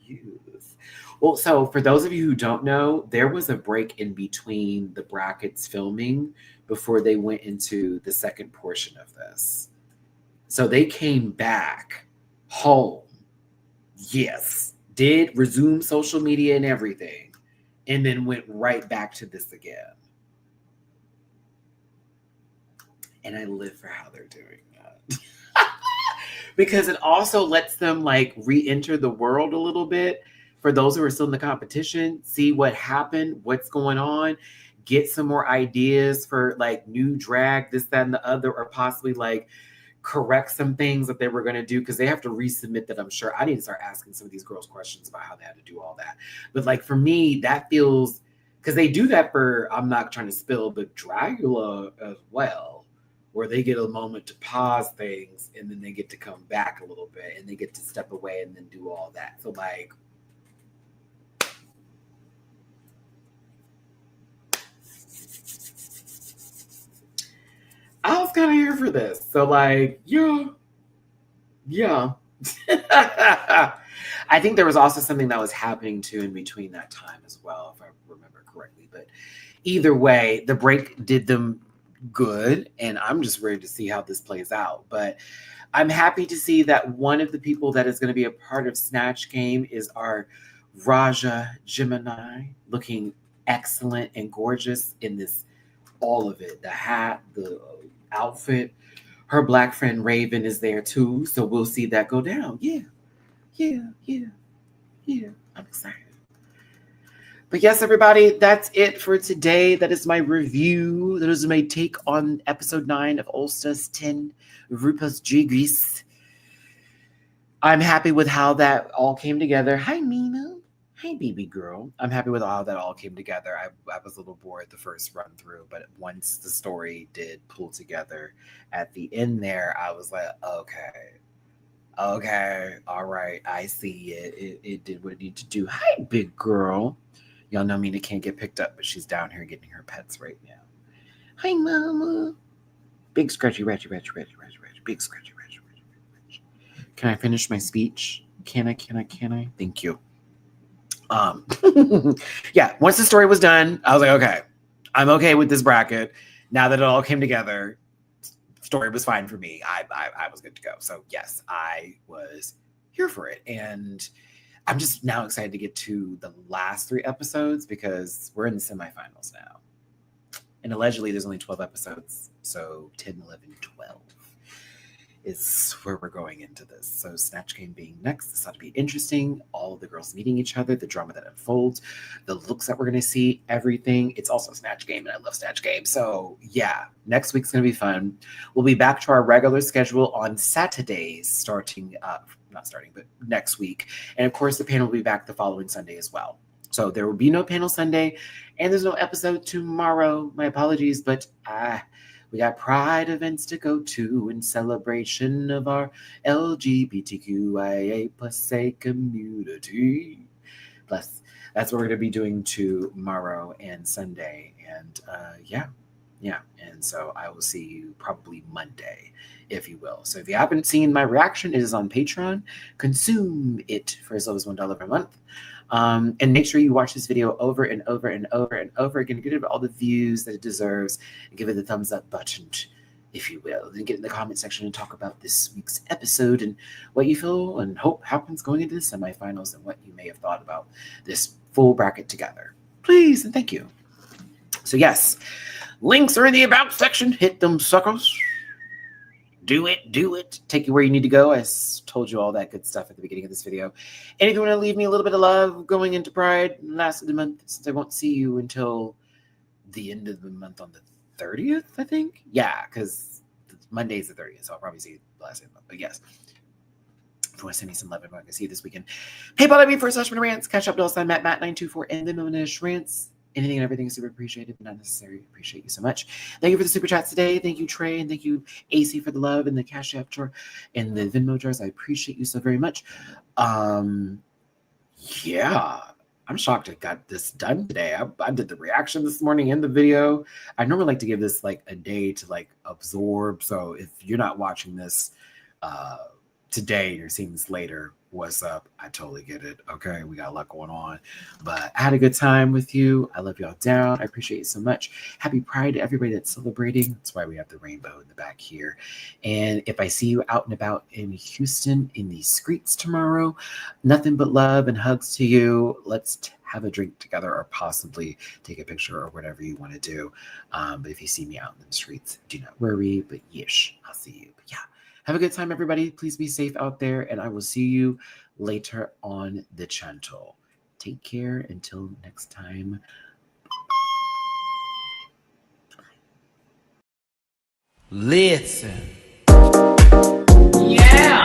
Yes. Well, so for those of you who don't know, there was a break in between the brackets filming before they went into the second portion of this. So they came back home. Yes, did resume social media and everything, and then went right back to this again. And I live for how they're doing that. Because it also lets them like re-enter the world a little bit for those who are still in the competition, see what happened, what's going on, get some more ideas for like new drag, this, that, and the other, or possibly like correct some things that they were going to do because they have to resubmit that. I'm sure I need to start asking some of these girls questions about how they had to do all that. But like for me, that feels because they do that for, I'm not trying to spill, but Dragula as well, where they get a moment to pause things and then they get to come back a little bit and they get to step away and then do all that. So like, I was kind of here for this. So like, yeah. I think there was also something that was happening too in between that time as well, if I remember correctly. But either way, the break did them good, and I'm just ready to see how this plays out. But I'm happy to see that one of the people that is going to be a part of Snatch Game is our Raja Gemini, looking excellent and gorgeous in this, all of it, the hat, the outfit. Her black friend Raven is there too, so we'll see that go down. Yeah. I'm excited. But yes, everybody, that's it for today. That is my review. That is my take on episode 9 of All Stars 10, RuPaul's Drag Race. I'm happy with how that all came together. Hi, Mina. Hi, baby girl. I'm happy with how that all came together. I was a little bored the first run through, but once the story did pull together at the end there, I was like, okay, all right, I see it. It did what it needed to do. Hi, big girl. Y'all know Mina can't get picked up, but she's down here getting her pets right now. Hi, mama. Big scratchy, ratchy. Big scratchy, ratchy. Can I finish my speech? Can I? Thank you. Yeah, once the story was done, I was like, okay, I'm okay with this bracket. Now that it all came together, story was fine for me. I was good to go. So yes, I was here for it. And I'm just now excited to get to the last 3 episodes because we're in the semifinals now. And allegedly there's only 12 episodes. So 10, 11, 12 is where we're going into this. So Snatch Game being next, this ought to be interesting. All of the girls meeting each other, the drama that unfolds, the looks that we're going to see, everything. It's also Snatch Game, and I love Snatch Game. So yeah, next week's going to be fun. We'll be back to our regular schedule on Saturdays, but next week. And of course, the panel will be back the following Sunday as well. So there will be no panel Sunday, and there's no episode tomorrow. My apologies, but we got Pride events to go to in celebration of our LGBTQIA plus A community. Plus, that's what we're going to be doing tomorrow and Sunday. And yeah. And so I will see you probably Monday, if you will. So if you haven't seen my reaction, it is on Patreon. Consume it for as low as $1 per month. And make sure you watch this video over and over again. Give it all the views that it deserves and give it the thumbs up button, if you will. Then get in the comment section and talk about this week's episode and what you feel and hope happens going into the semifinals and what you may have thought about this full bracket together. Please and thank you. So yes, links are in the about section. Hit them suckers. Do it. Take you where you need to go. I told you all that good stuff at the beginning of this video. And if you want to leave me a little bit of love going into Pride last of the month, since I won't see you until the end of the month on the 30th, I think. Yeah, because Monday's the 30th, so I'll probably see you the last of the month. But yes, if you want to send me some love, I'm going to see you this weekend. PayPal.me for /MattyRants. Catch up to Matt924 and the Rants. Anything and everything is super appreciated, but not necessary. Appreciate you so much. Thank you for the super chats today. Thank you, Trey, and thank you, AC, for the love and the Cash App jar and the Venmo jars. I appreciate you so very much. Yeah, I'm shocked I got this done today. I did the reaction this morning and the video. I normally like to give this like a day to like absorb. So if you're not watching this today, you're seeing this later, what's up? I totally get it. Okay, we got a lot going on, but I had a good time with you. I love y'all down. I appreciate you so much. Happy Pride to everybody that's celebrating. That's why we have the rainbow in the back here. And if I see you out and about in Houston in the streets tomorrow, nothing but love and hugs to you. Let's have a drink together or possibly take a picture or whatever you want to do. But if you see me out in the streets, do not worry, but yeesh, I'll see you. But yeah. Have a good time, everybody. Please be safe out there, and I will see you later on the channel. Take care until next time. Listen. Yeah.